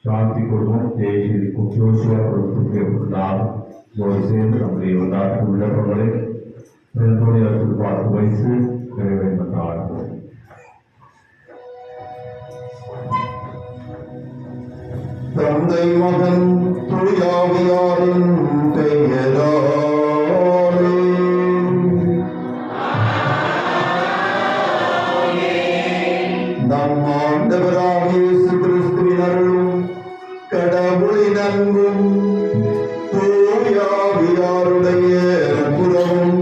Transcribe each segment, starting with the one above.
शांति कुर्बन देश कुशोशा प्रस्तुति प्रदान गोसेन अपने वदात उल्लपड़े प्रतोड़े असुरपात वैसे करेवे बतार தந்தை மகன் துயாவியாரின் பெயராலே நம் ஆண்டவராகிய இயேசு கிறிஸ்துவின் அருளும் கடவுளின் அன்பும் தூயாவியாருடைய புறமும்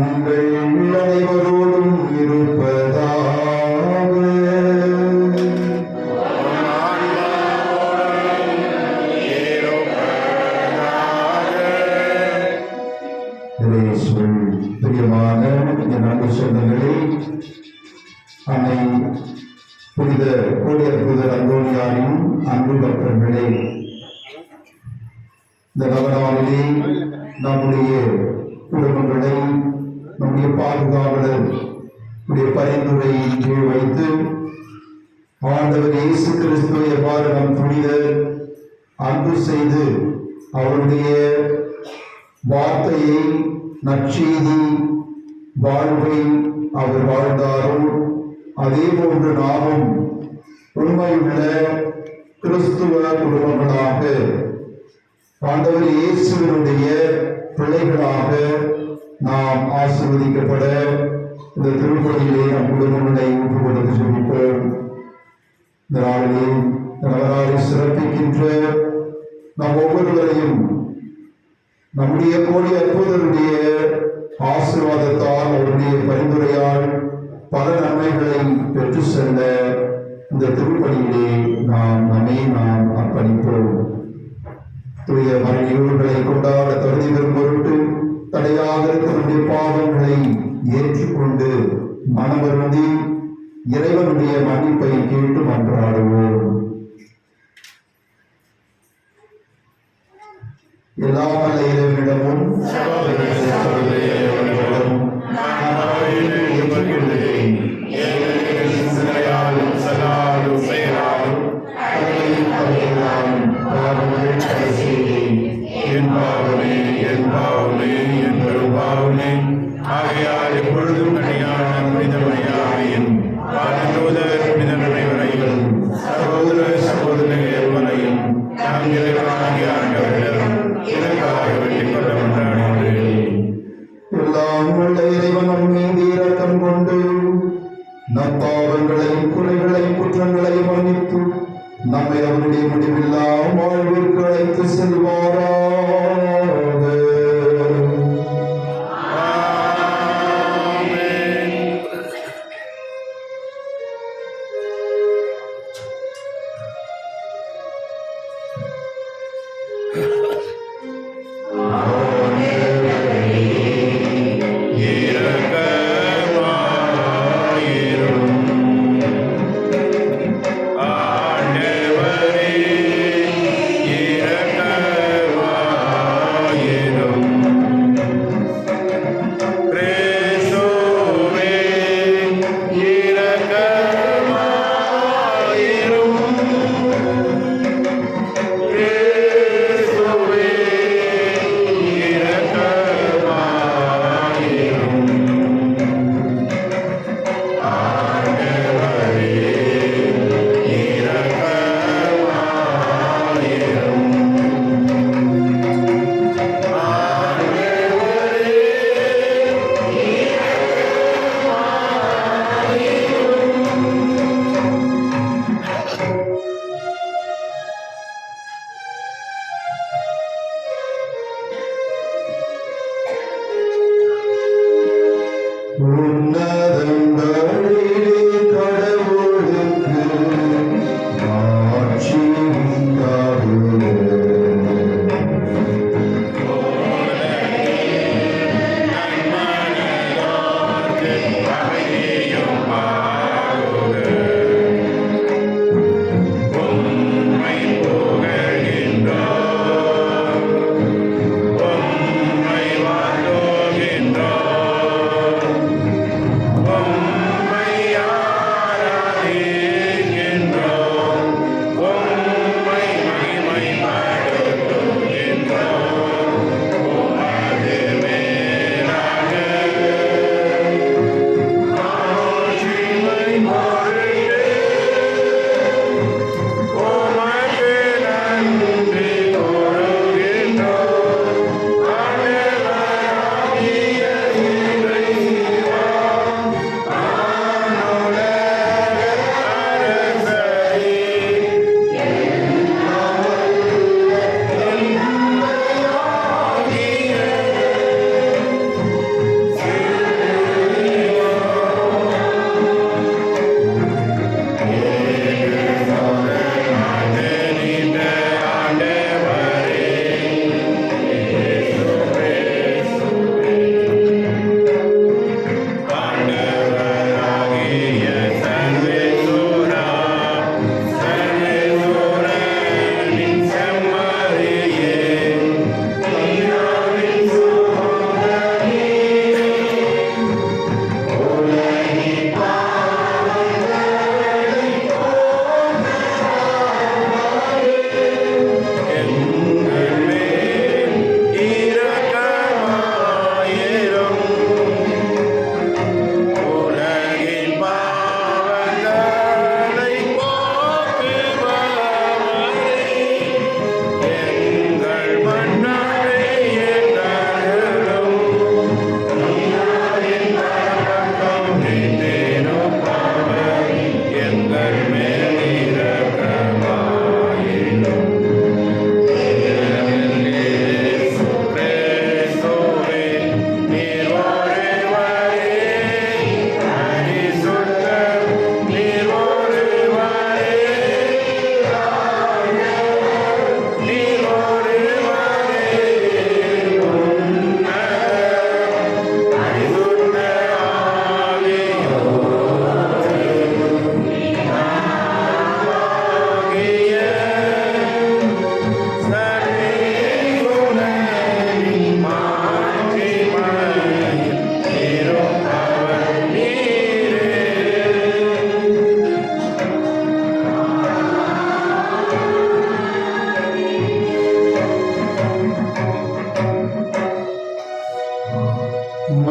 உங்கள் அனைவரோடும் இருப்பதாக. பிரியமான என் அன்பு சொந்தங்களே, அன்னை புனித கோடியற்புதர் அந்தோனியாரின் அன்பு பக்தர்களே, இந்த நவநாளிலே நம்முடைய குடும்பங்களை நம்முடைய பாதுகாவலர் பரிந்துரையின் கீழ் வைத்து ஆண்டவர் இயேசு கிறிஸ்துவை எவ்வாறு நம் புனிதர் அன்பு செய்து அவருடைய வார்த்தையை நற்செய்தி வாழ்வை அவர் வாழ்ந்தாரோ அதே போன்று நாமும் உண்மையுள்ள கிறிஸ்துவ குடும்பங்களாக ஆண்டவர் இயேசுவினுடைய பிள்ளைகளாக நாம் ஆசீர்வதிக்கப்பட இந்த திருப்பதியிலே நம் குடும்பங்களை ஒப்புக்கொடுத்து சொல்லிப்போம். இந்த நாளிலே நவராலை சிறப்பிக்கின்ற நம் ஒவ்வொருவரையும் நம்முடைய கோடி அற்புதருடைய ஆசீர்வாதத்தால் அவருடைய பரிந்துரையால் பல நன்மைகளை பெற்று செல்ல இந்த திருப்பணியிலே நாம் அர்ப்பணிப்போம். தூய மறைநூல்களை கொண்டாட தகுதி பெறும் பொருட்டு தடையாக இருக்கிற பாவங்களை ஏற்றுக்கொண்டு மனவருந்தி இறைவனுடைய மன்னிப்பை கேட்டு மன்றாடுவோம். எல்லா இறைவனிடமும் உள்ள இறைவன் நம் மீது இரக்கம் கொண்டு நம் பாவங்களையும் குறைகளையும் குற்றங்களையும் மன்னித்து நம்மை அவருடைய முடிவில்லா வாழ்விற்கு அழைத்து செல்வாராக.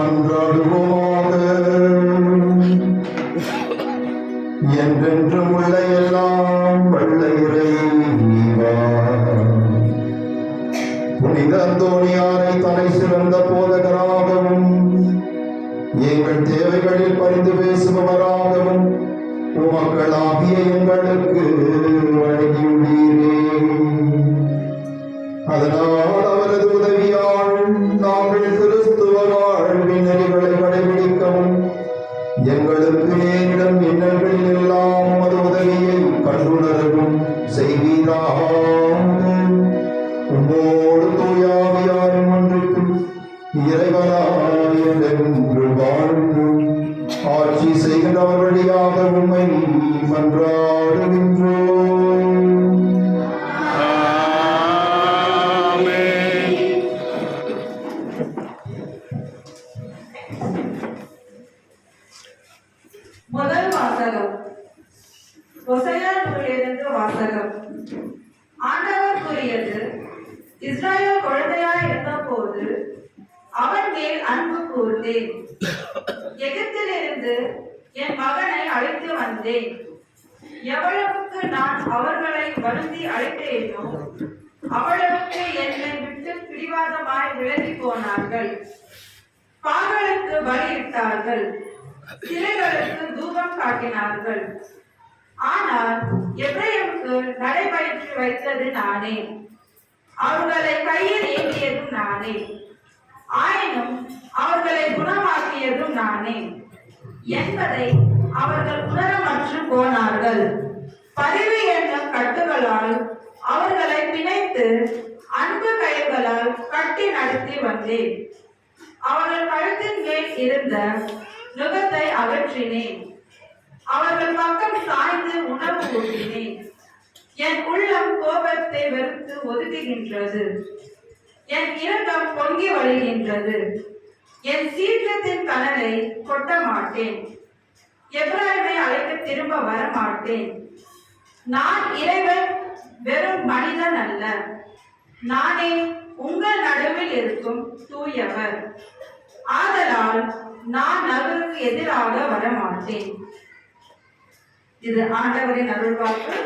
மன்றாடுவோமாக. என்றென்றும் உள்ள எல்லாம் வல்ல இறைவா, புனித அந்தோணியாரை தலை சிறந்த போதகராகவும் எங்கள் தேவைகளில் பரிந்து பேசுபவராகவும் உமக்களாகிய எங்களுக்கு வழங்கியுள்ளீரே. அதனால் அவரது உதவியால் நாங்கள் கிறிஸ்துவ வாழ்வின் நெறிகளை கடைபிடிக்கவும் எங்களுக்கு நேரிடும் இன்னல்களில் எல்லாம் அது உதவியை கண்டுணரவும் செய்வீராக. உம்மோடு தூயாவியாரின் ஒன்றுக்கு இறைவனாய் என்று வாழ்ந்து ஆட்சி செய்கின்றவர் வழியாக உம்மை மன்றாடுகின்றோம். முதல் வாசகம். ஓசையா நூலிலிருந்து வாசகம். ஆண்டவர் கூறியது, இஸ்ராயேல் குழந்தையாய் இருந்தபோது அவன் மேல் அன்பு கூர்ந்தேன். எகிப்திலிருந்து என் மகனை அழைத்து வந்தேன். எவ்வளவுக்கு நான் அவர்களை வருந்தி அழைத்தேனோ அவ்வளவுக்கு என்னை விட்டு பிடிவாதமாய் விலகி போனார்கள். பாகளுக்கு பலியிட்டார்கள், சிலைகளுக்கு தூபம் காட்டினார்கள். ஆனால் எப்ரேமுக்கு நடைபயிற்று வைத்தது நானே, அவர்களை கையில் ஏந்தியதும் நானே, ஆயினும் அவர்களை குணமாக்கியதும் நானே என்பதை அவர்கள் உணரமற்று போனார்கள். பதிவு என்னும் கட்டுகளால் அவர்களை பிணைத்து அன்பு கயிர்களால் கட்டி நடத்தி வந்தேன். அவர்கள் கழுத்தின் மேல் இருந்த நுகத்தை அகற்றினேன். அவர்கள் பக்கம் சாய்ந்து உணவு ஊட்டினேன். என் உள்ளம் கோபத்தை வெறுத்து ஒதுக்குகின்றது. என் இரக்கம் பொங்கி வழிகின்றது. என் சீற்றத்தின் கனலை கொட்ட மாட்டேன். எப்ராயிமை அழைக்க திரும்ப வர மாட்டேன். நான் இறைவன், வெறும் மனிதன் அல்ல. நானே உங்கள் நடுவில் இருக்கும் தூயவர். ஆதலால் நான் நகருக்கு எதிராக வரமாட்டேன். இது ஆண்டவரின் அருள்வாக்கு.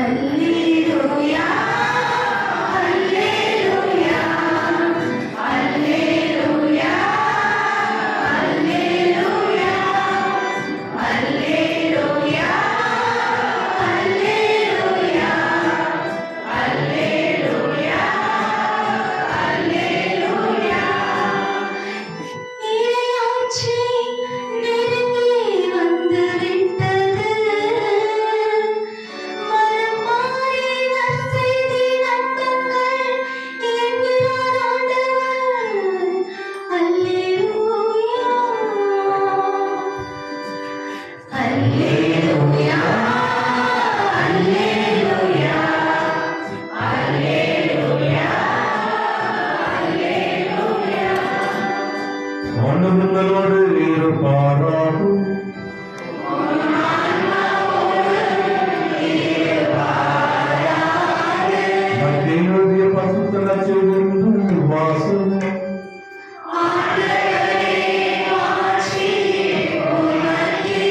அல்லேலூயா அல்லேலூயா அல்லேலூயா அல்லேலூயா அல்லேலூயா அல்லேலூயா அல்லேலூயா அல்லேலூயா இறையாட்சி நெருங்கி வந்து விட்டது மனம் மாறி நற்செய்தி நம்புங்கள் என்கிறார் ஆண்டவர் அல்லேலூயா அல்லேலூயா அல்லேலூயா அல்லேலூயா அல்லேலூயா ஆண்டவர்களோடு இருப்பாராகும். மத்திய எழுதிய பரிசுத்த நற்செய்தியிலிருந்து வாசகம். ஆண்டவரே ஆட்சி உமக்கே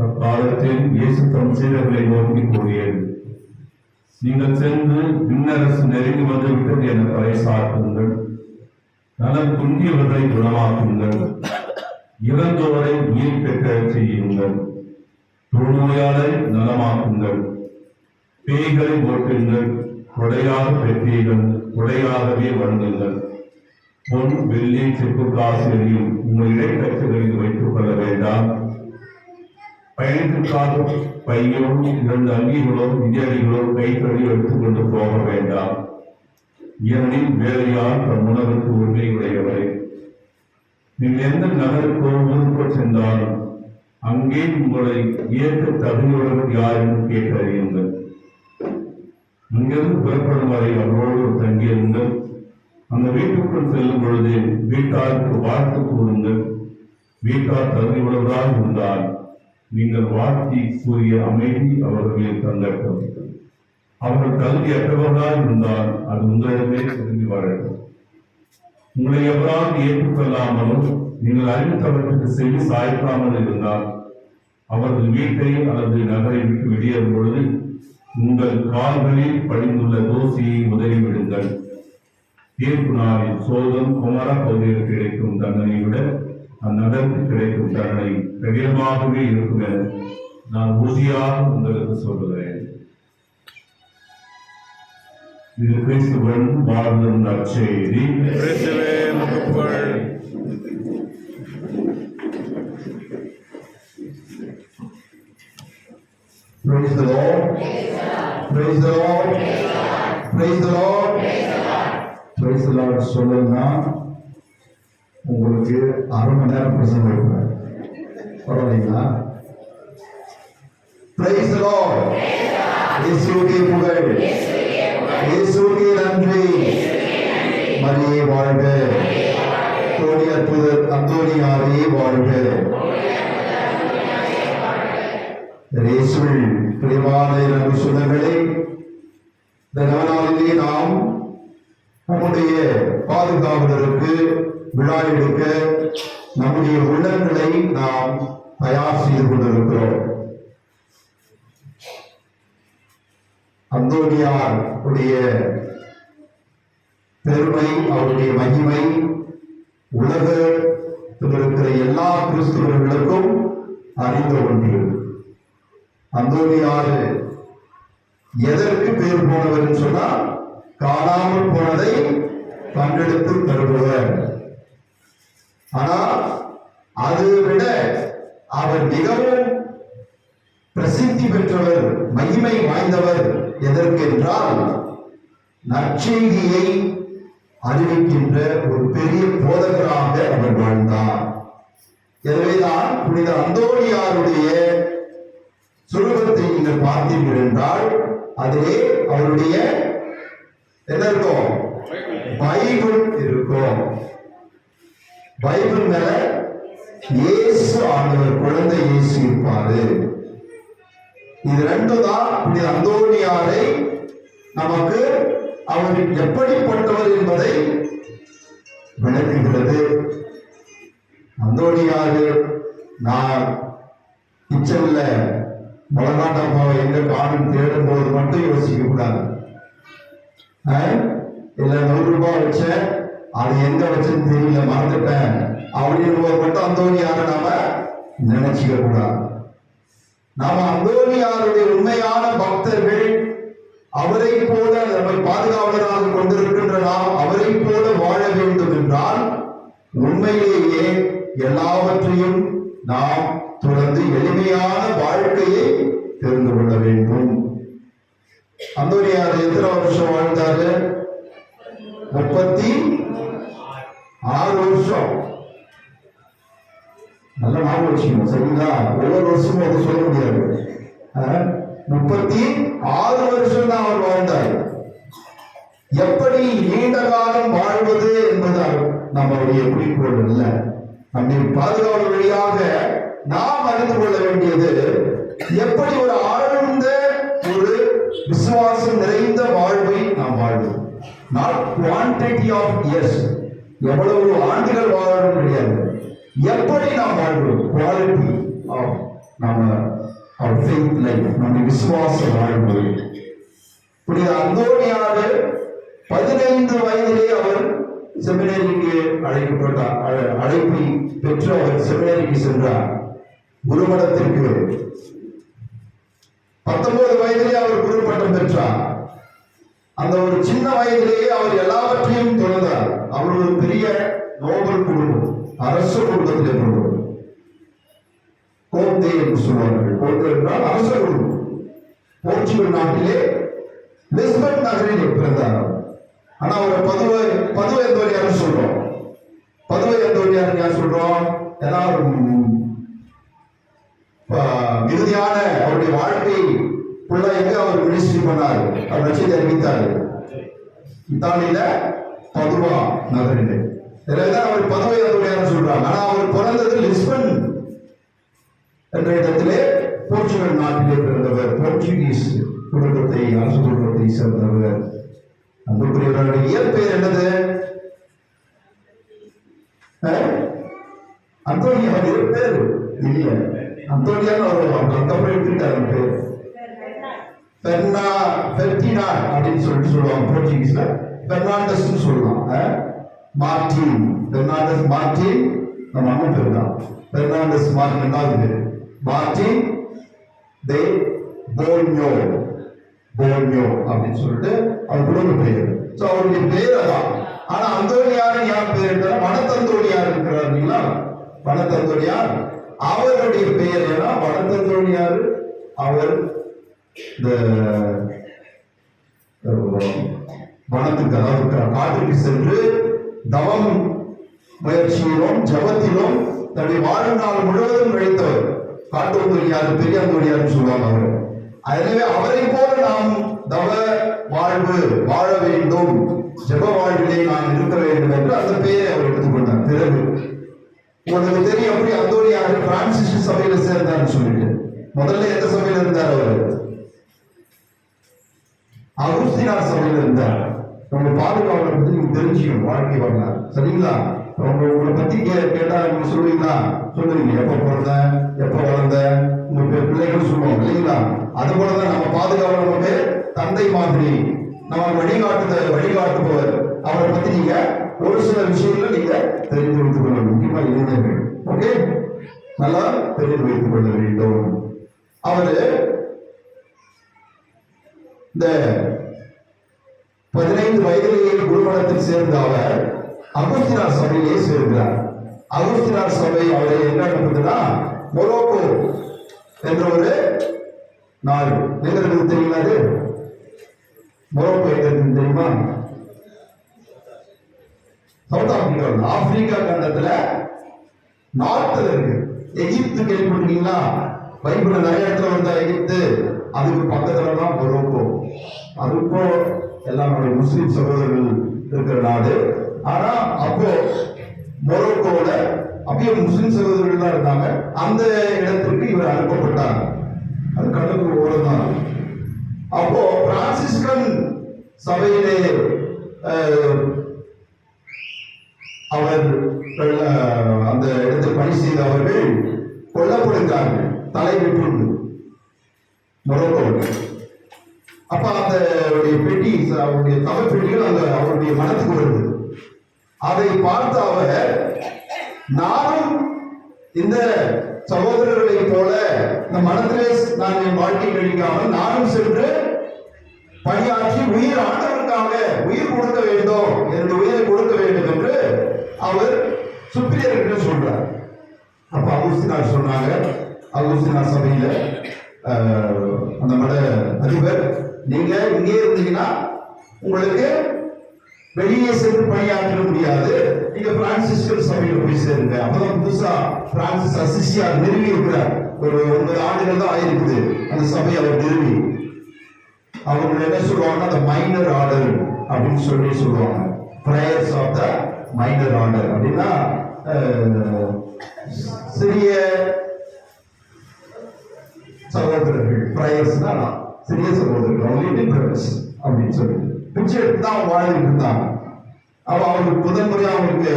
அக்காலத்தில் இயேசு தம் சீடர்களை நோக்கி கூறியது, நீங்கள் சென்று விண்ணரசு நெருங்கி வந்து விட்டது என பறைசாற்றுங்கள். நலம் குன்றியவர்களை குணமாக்குங்கள். இறந்தோரை உயிர் பெற்ற செய்யுங்கள். தொழுநோயாளை நலமாக்குங்கள். பேய்களை ஓட்டுங்கள். கொடையாக பெற்றீர்கள், கொடையாகவே வழங்குங்கள். பொன் வெள்ளி செப்பு காசுகளையும் உங்கள் இடைக்கச்சுகளில் வைத்துக் கொள்ள வேண்டாம். பயணத்திற்காக பையோ 2 அங்கிகளோ மிதியடிகளோ கைத்தடி எடுத்துக்கொண்டு போக வேண்டாம். ஏனெனில் வேலையால் தம் உணவுக்கு உரிமையுடையவரை. நீங்கள் எந்த நகருக்கோ ஊருக்கோ சென்றாலும் அங்கே உங்களை ஏற்க தகுதியுள்ளவர் யார் என்று கேட்டறியுங்கள். அங்கிருந்து புறப்படும் வரை அவரோடு தங்கியிருங்கள். அந்த வீட்டுக்குள் செல்லும் பொழுது வீட்டாருக்கு வாழ்த்து கூறுங்கள். வீட்டார் தகுதியுள்ளவராக இருந்தால் நீங்கள் வாழ்த்தி கூறிய அமைதி அவர்களில் தங்கட்டும். அவர்கள் தகுதியற்றவர்களாக இருந்தால் அது உங்களிடமே திரும்பி வரட்டும். உங்களை எவரால் ஏற்றுக்கொள்ளாமலும் நீங்கள் அறிவித்தவர்களுக்கு செவி சாய்க்காமல் இருந்தால் அவர்கள் வீட்டை அல்லது நகரை விட்டு வெளியேறும் பொழுது உங்கள் கால்களில் படிந்துள்ள தூசியை உதறிவிடுங்கள். தீர்ப்பு நாளில் சோதம் குமர பகுதியில் கிடைக்கும் தண்டனை விட அந்நகருக்கு கிடைக்கும் தண்டனை கடினமாகவே இருக்கும் என நான் உறுதியாக உங்களுக்கு சொல்லுகிறேன். இது கிறிஸ்துவன் வாழ்ந்த நற்செய்தி. கிறிஸ்துவே உமக்கு புகழ். Praise the Lord. Praise the Lord. Praise the Lord. Praise the Lord சொல்லணும்னா உங்களுக்கு 1/2 மணி நேரம் பிரசங்கம் வைப்பேன். பரவாயில்லைங்களா? Praise the Lord. இயேசுவுக்கே புகழ். இயேசுவுக்கே நன்றி. மரியே வாழ்க. தோழி அற்புதர் அந்தோனியாரே வாழ்க. இயேசுவில் பிரியமான அன்பு சொந்தங்களே, இந்த நாளிலே நாம் நம்முடைய பாதுகாவலருக்கு விழா எடுக்க நம்முடைய உள்ளங்களை நாம் தயார் செய்து கொண்டிருக்கிறோம். அந்தோனியார் உடைய பெருமை, அவருடைய மகிமை உலகத்தில் இருக்கிற எல்லா கிறிஸ்தவர்களுக்கும் அறிந்த ஒன்று. அந்தோனியார் எதற்கு பேர் போனவர் சொன்னால், காணாமல் போனதை கண்டெடுத்து தருபவர். ஆனால் அதை விட அவர் மிகவும் பிரசித்தி பெற்றவர், மகிமை வாய்ந்தவர். எதற்கு என்றால், நற்செய்தியை அறிவிக்கின்ற ஒரு பெரிய போதகராக அவர் வாழ்ந்தார். எனவேதான் புனித அந்தோனியாருடைய சுரூபத்தை நீங்கள் பார்த்தீர்கள் என்றால் அதிலே அவருடைய என்ன இருக்கும்? பைபிள் இருக்கும். பைபிள் மேல இயேசு ஆண்டவர் குழந்தை இயேசு இருப்பாரு. இது ரெண்டும் தான் புனித அந்தோனியாரை நமக்கு அவர் எப்படிப்பட்டவர் என்பதை விளக்குகிறது. அந்தோனியாரு நான் கிச்சன்ல முளகாட்டம்மாவை எங்க காணும் தேடும் போது மட்டும் யோசிக்க கூடாது. இல்ல 100 ரூபாய் வச்சேன், அது எங்க வச்சேன்னு தெரியல, மறந்துட்டேன் அப்படின்னு மட்டும் அந்தோனியாரை நாம நினைச்சுக்க கூடாது. நாம அந்தோனியாருடைய உண்மையான பக்தர்கள், அவரை போல நம்மை பாதுகாவலராக கொண்டிருக்கின்ற நாம் அவரை போல வாழ வேண்டும் என்றால் உண்மையிலேயே எல்லாவற்றையும் நாம் தொடர்ந்து எளிமையான வாழ்க்கையை தெரிந்து கொள்ள வேண்டும். அந்தோனியார் எத்தனை வருஷம் வாழ்ந்தாரு? 36 வருஷம். நல்ல ஞாபகம் வச்சுக்கணும், சரிங்களா? ஒவ்வொரு வருஷமும் அதை சொல்ல முடியாது. 36 வருஷம் தான் அவர் வாழ்ந்தார். எப்படி நீண்ட காலம் வாழ்வது என்பது நம்முடைய குறிக்கோள் அல்ல. நம்முடைய பாதுகாவல் வழியாக நாம் அறிந்து கொள்ள வேண்டியது எப்படி ஒரு ஆழ்ந்த ஒரு விசுவாசம் நிறைந்த வாழ்வை நாம் வாழ்வோம். நாட் குவான்டிட்டி ஆஃப் இயர்ஸ், எவ்வளவு ஆண்டுகள் வாழணும் கிடையாது, எப்படி நாம் வாழ்வோம், குவாலிட்டி ஆஃப் நம்ம our faith life, நம்முடைய விசுவாச வாழ்வு. புனித அந்தோனியார் 15 வயதிலே அவர் செமினரிக்கு அழைக்கப்பட்டார். அழைப்பை பெற்று அவர் செமினரிக்கு சென்றார். குருமடத்திற்கு 19 வயதிலே அவர் குரு பட்டம் பெற்றார். அந்த ஒரு சின்ன வயதிலேயே அவர் எல்லாவற்றையும் தொடர்ந்தார். அவர் ஒரு பெரிய நோபல் குடும்பம், அரசு குடும்பத்திலே பிறந்தவர். கோத்தே என்று சொல்வார்கள். கோத்தே என்றால் அரச குடும்பம். போர்ச்சுகல் நாட்டிலே லிஸ்பன் நகரிலே பிறந்தார். ஆனா அவர் பதுவை அந்தோனியார் சொல்றோம். பதுவை அந்தோனியார் யார் சொல்றோம்? ஏன்னா இறுதியான அவருடைய வாழ்க்கை ஃபுல்லா எங்க அவர் மினிஸ்ட்ரி பண்ணார், அவர் லட்சியத்தை அறிவித்தார் இத்தாலியில பதுவா நகரிலே. எனவேதான் அவர் பதுவை அந்தோனியார் சொல்றாங்க. ஆனா அவர் பிறந்தது லிஸ்பன் என்ற இடத்திலே போர்ச்சுகல் நாட்டிலே பிறந்தவர். போர்ச்சுகீஸ் குடும்பத்தை, அரசு குடும்பத்தை சேர்ந்தவர். அன்புக்குரியவர்களுடைய இயற்பெயர் என்னது? அந்தோனியார் இயற்பெயர் இல்ல, அந்தோனியார் அதுக்கப்புறம் எடுத்துட்டாரு பேர். பெர்டினாண்ட் அப்படின்னு சொல்லுவாங்க போர்ச்சுகீஸ்ல. பெர்னாண்டஸ் சொல்லலாம். மார்டின், பெர்னாண்டஸ் மார்டின் நம்ம அண்ணன் பேர் தான். பெர்னாண்டஸ் மார்டின் ரெண்டாவது பேர். மார்டின் தே போல்மியோ அப்படின்னு சொல்லிட்டு அவர் குடும்ப பெயர். சோ அவருடைய பெயர் அதான். ஆனா அந்தோனியார் யார் பெயர்? வனத்தந்தோனியார் இருக்கிறார் இல்லைங்களா? வனத்தந்தோனியார் அவருடைய பெயர். ஏன்னா வனத்தந்தோனியார் அவர் இந்த வனத்துக்கு, அதாவது காட்டுக்கு சென்று தவம் முயற்சியிலும் ஜபத்திலும் தன்னுடைய வாழ்நாள் முழுவதும் கழித்தவர். காட்டுந்தோனியார், பெரிய அந்தோனியார் சொல்லுவாங்க அவர். எனவே அவரை போல நாம் தவ வாழ்வு வாழ வேண்டும், ஜப வாழ்விலே நாம் இருக்க வேண்டும் என்று அந்த பெயரை அவர் எடுத்துக்கொண்டார். பிறகு உங்களுக்கு தெரியும் எப்படி அந்தோனியார் பிரான்சிஸ் சபையில சேர்ந்தார்னு சொல்லிட்டு. முதல்ல எந்த சபையில இருந்தார்? அவர் அகுஸ்தினார் சபையில இருந்தார். உங்க பாதுகாவலை பத்தி நீங்க தெரிஞ்சுக்கணும், வாழ்க்கை வரலாறு, சரிங்களா? உங்களை பத்தி கேட்டா நீங்க சொல்லுவீங்களா? சொல்லுவீங்க, எப்ப பிறந்த, எப்ப வளர்ந்த, உங்க பிள்ளைகள் சொல்லுவோம் இல்லைங்களா? அது போலதான் நம்ம பாதுகாவல் நமக்கு தந்தை மாதிரி, நம்ம வழிகாட்டுபவர். அவரை பத்தி நீங்க ஒரு சில விஷயங்களை நீங்க தெரிந்து வைத்துக் கொள்ள வேண்டும். முக்கியமா இளைஞர்கள், ஓகே, நல்லா தெரிந்து வைத்துக் கொள்ள வேண்டும். அவரு இந்த 15 வயதிலேயே குருமடத்தில் சேர்ந்த அவர் அகுஸ்தினார் சபையிலே சேர்ந்தார். அகுஸ்தினார் சபை அவரை என்ன அனுப்புதுன்னா மொரோக்கோ என்ற ஒரு நாடு. எங்க இருக்குது தெரியுங்களா? அது மொரோக்கோ எங்க இருக்குது தெரியுமா? சவுத் ஆப்பிரிக்கா, ஆப்பிரிக்கா கண்டத்துல நார்த்ல இருக்கு. எகிப்து கேள்விப்பட்டிருக்கீங்களா? பைபிள்ல நிறைய இடத்துல வந்த எகிப்து, அதுக்கு பக்கத்துல தான் மொரோக்கோ. அதுப்போ எல்லாம் முஸ்லிம் சகோதரர்கள் இருக்கிற நாடு. ஆனா அப்போ மொரோக்கோல அப்பயும் முஸ்லிம் சகோதரர்கள் தான் இருந்தாங்க. அந்த இடத்திற்கு இவர் அனுப்பப்பட்டார். அது கடலுக்கு ஓரம் தான். அப்போ பிரான்சிஸ்கன் சபையிலே அவர்கள் அந்த இடத்தில் பணி செய்த அவர்கள் கொல்லப்படுகிறார்கள், தலை வெட்டுண்டு மொரோக்கோவில். அப்ப அந்த பெட்டி, அவருடைய தவ பெட்டிகள் அந்த அவருடைய மனத்துக்கு வருது. அதை பார்த்த அவர், நானும் இந்த சகோதரர்களை போல இந்த மனத்திலே நான் என் வாழ்க்கை கழிக்காமல் நானும் சென்று பணியாற்றி உயிர் ஆண்டவருக்காக உயிர் கொடுக்க வேண்டும், என்னுடைய உயிரை கொடுக்க வேண்டும் என்று அவர் சுப்பீரியர்கிட்ட சொல்றார். அப்ப அகுஸ்தினார் சொன்னாங்க, அகுஸ்தினார் சபையில அந்த மட அதிபர், நீங்க இங்கே இருந்தீங்கன்னா உங்களுக்கு வெளியே சென்று பணியாற்ற முடியாது, நீங்க பிரான்சிஸ்கன் சபையில போய் சேருங்க. அப்பதான் புதுசா பிரான்சிஸ் அசிசியார் நிறுவி இருக்கிறார். ஒரு 9 ஆண்டுகள் தான் ஆயிருக்குது அந்த சபை அவர் நிறுவி. அவங்க என்ன சொல்லுவாங்கன்னா, அந்த மைனர் ஆர்டர் அப்படின்னு சொல்லுவாங்க. Prayers of the minor order அப்படின்னா சிறிய சகோதரர்கள், பிரேயர்ஸ்னா சிறிய சகோதரர்கள், அவங்க பிரேயர்ஸ் அப்படின்னு சொல்லி பிச்சை எடுத்து தான் அவங்க வாழ்ந்துட்டு இருந்தாங்க. அவங்களுக்கு முதன்முறையாக அவங்களுக்கு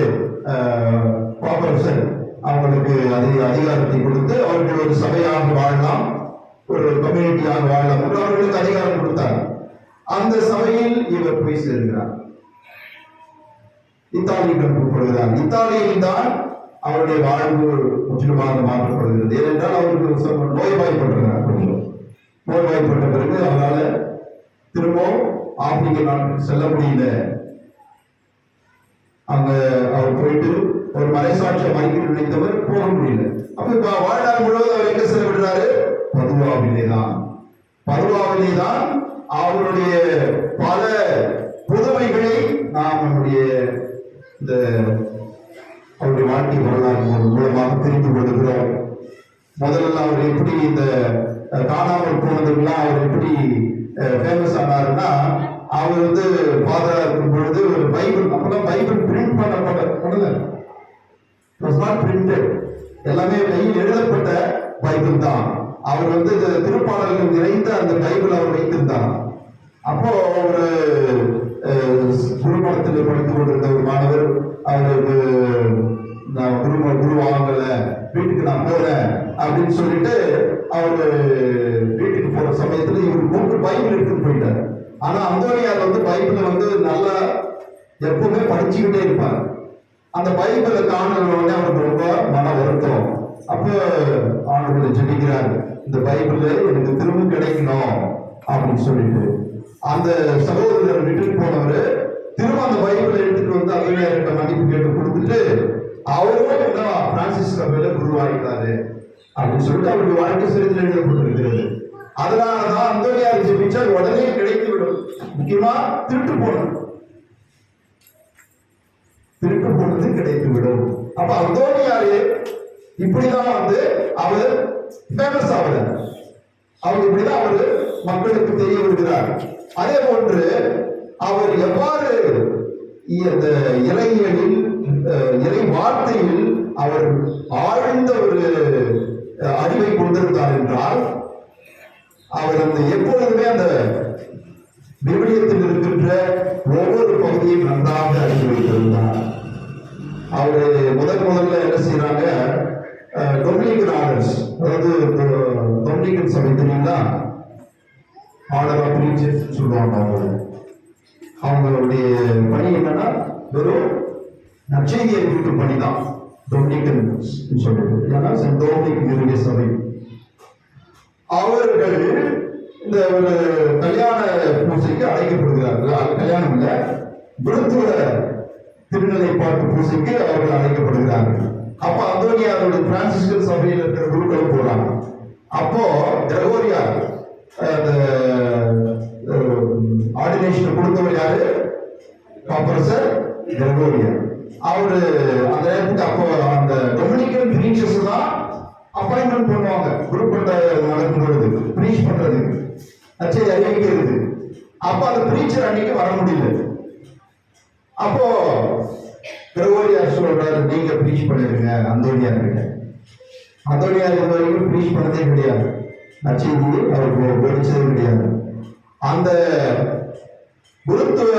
கார்பரேஷன் அவங்களுக்கு அதிகாரத்தை கொடுத்து அவர்கள் ஒரு சபையாக வாழலாம், ஒரு கம்யூனிட்டியாக வாழலாம் என்று அவர்களுக்கு அதிகாரம் கொடுத்தார். அந்த சபையில் இவர் போய் சேர்கிறார். இத்தாலிக்கு அனுப்பப்படுகிறார். இத்தாலியில் தான் அவருடைய வாழ்வு முற்றிலுமாக மாற்றப்படுகிறது. ஏனென்றால் அவருக்கு நோய்வாய்ப்பட்டிருக்கிறார். கொஞ்சம் நோய்வாய்ப்பட்ட பிறகு அவரால் திரும்பவும் ஆப்பிரிக்க நாட்டுக்கு செல்ல முடியல. அங்க அவர் போயிட்டு ஒரு மறைசாட்சியம் அறிக்கை நினைத்தவர் போக முடியல. அப்ப வாழ்நாள் முழுவதும் அவர் எங்க செலவிடுறாரு? பதுவாவிலே தான். பதுவாவிலே தான் அவருடைய பல புதுமைகளை நாம் நம்முடைய இந்த அவருடைய வாழ்க்கை வரலாறு மூலமாக தெரிந்து கொள்கிறோம். முதல்ல அவர் எப்படி இந்த காணாமல் போனதுக்கெல்லாம் அவர் எப்படி ஃபேமஸ் ஆனாருன்னா, அவர் ஃபாதரா இருக்கும் பொழுது ஒரு பைபிள், அப்பதான் பைபிள் பிரிண்ட் பண்ணப்பட்ட பிரிண்டட், எல்லாமே கையில் எழுதப்பட்ட பைபிள் தான். அவர் இந்த திருப்பாடல்கள் நிறைந்த அந்த பைபிள் அவர் வைத்திருந்தார். அப்போ ஒரு குருமணத்தில் படித்துக் கொண்டிருந்த ஒரு மாணவர், அவருக்கு நான் குரு வாங்கல, வீட்டுக்கு நான் போறேன் அப்படின்னு சொல்லிட்டு அவரு வீட்டுக்கு போற சமயத்துல இவருக்கு பைபிள் எடுத்துட்டு போயிட்டார். ஆனா அந்தோனியார் பைபிளை நல்லா எப்பவுமே படிச்சுக்கிட்டே இருப்பார். அந்த பைபிளை காணல அவருக்கு ரொம்ப மன வருத்தம். அப்ப அவனுடைய ஜெபிக்கிறார், இந்த பைபிள் எனக்கு திரும்ப கிடைக்கணும் அப்படின்னு சொல்லிட்டு. அந்த சகோதரர் விட்டுட்டு போனவரு திரும்ப அந்த பைபிளை எடுத்துட்டு அந்தோனியார்கிட்ட மன்னிப்பு கேட்டு கொடுத்துட்டு அவரும் பிரான்சிஸ் சபையில குருவாயிட்டாரு அப்படின்னு சொல்லிட்டு அவருடைய வாழ்க்கை சரித்திரம் எழுதப்பட்டிருக்கிறது. அதனாலதான் அந்தோனியார் ஜெபிச்சா உடனே கிடைத்துவிடும். முக்கியமா திருட்டு போனது கிடைத்துவிடும். அப்ப அந்தோனியாரு இப்படிதான் அவர் ஃபேமஸ் ஆகுது. அவர் இப்படிதான் அவரு மக்களுக்கு தெரிய வருகிறார். அதே போன்று அவர் எவ்வாறு இந்த இறையியலில் இறை வார்த்தையில் அவர் ஆழ்ந்த ஒரு அறிவை கொண்டிருந்தார் என்றால், அவர் எப்பொழுதுமே அந்த விவிலியத்தில் இருக்கின்ற ஒவ்வொரு பகுதியும் நன்றாக அறிந்து வைத்திருந்தார். அவரு முதல்ல என்ன செய்யறாங்க, டொமினிகன் ஆர்டர்ஸ், அதாவது டொமினிகன் சபை தெரியுங்களா, ஆர்டர் ஆஃப் பிரீச்சர்ஸ் சொல்லுவாங்க. அவங்களுடைய பணி என்னன்னா வெறும் நற்செய்தியை குறிக்கும் பணி தான் டொமினிகன் சொல்றது. ஏன்னா சென்ட் டொமினிக் நிறுவிய சபை. அவர்கள் இந்த ஒரு கல்யாண பூசைக்கு அழைக்கப்படுகிறார்கள். கல்யாணம் இல்ல, விருத்துவ திருநிலைப்பாட்டு பூசைக்கு அவர்கள் அழைக்கப்படுகிறார்கள். அப்ப அந்தோனியாருடைய பிரான்சிஸ்கன் சபையில் இருக்கிற குருக்களும் போறாங்க. அப்போ கிரகோரியார் ஆர்டினேஷன் கொடுத்தவர் யாரு? பாப்பரசர் கிரகோரியார். அவரு அந்த நேரத்துக்கு அப்போ அந்த டொமினிகன் பிரீச்சர்ஸ் தான் அப்பாயின்மெண்ட் பண்ணுவாங்க. குரூப் நடக்கும் பொழுது பிரீச் பண்றதுக்கு, அச்சை அறிவிக்கிறது. அப்ப அந்த பிரீச்சர் அன்னைக்கு வர முடியல. அப்போ கிரகோரியார் சொல்றாரு, நீங்க பிரீச் பண்ணிடுங்க அந்தோனியார் கிட்ட. அந்தோனியார் இது வரைக்கும் பிரீச் பண்ணதே கிடையாது. நற்செய்தியை அவர் போதிச்சது கிடையாது. அந்த குருத்துவ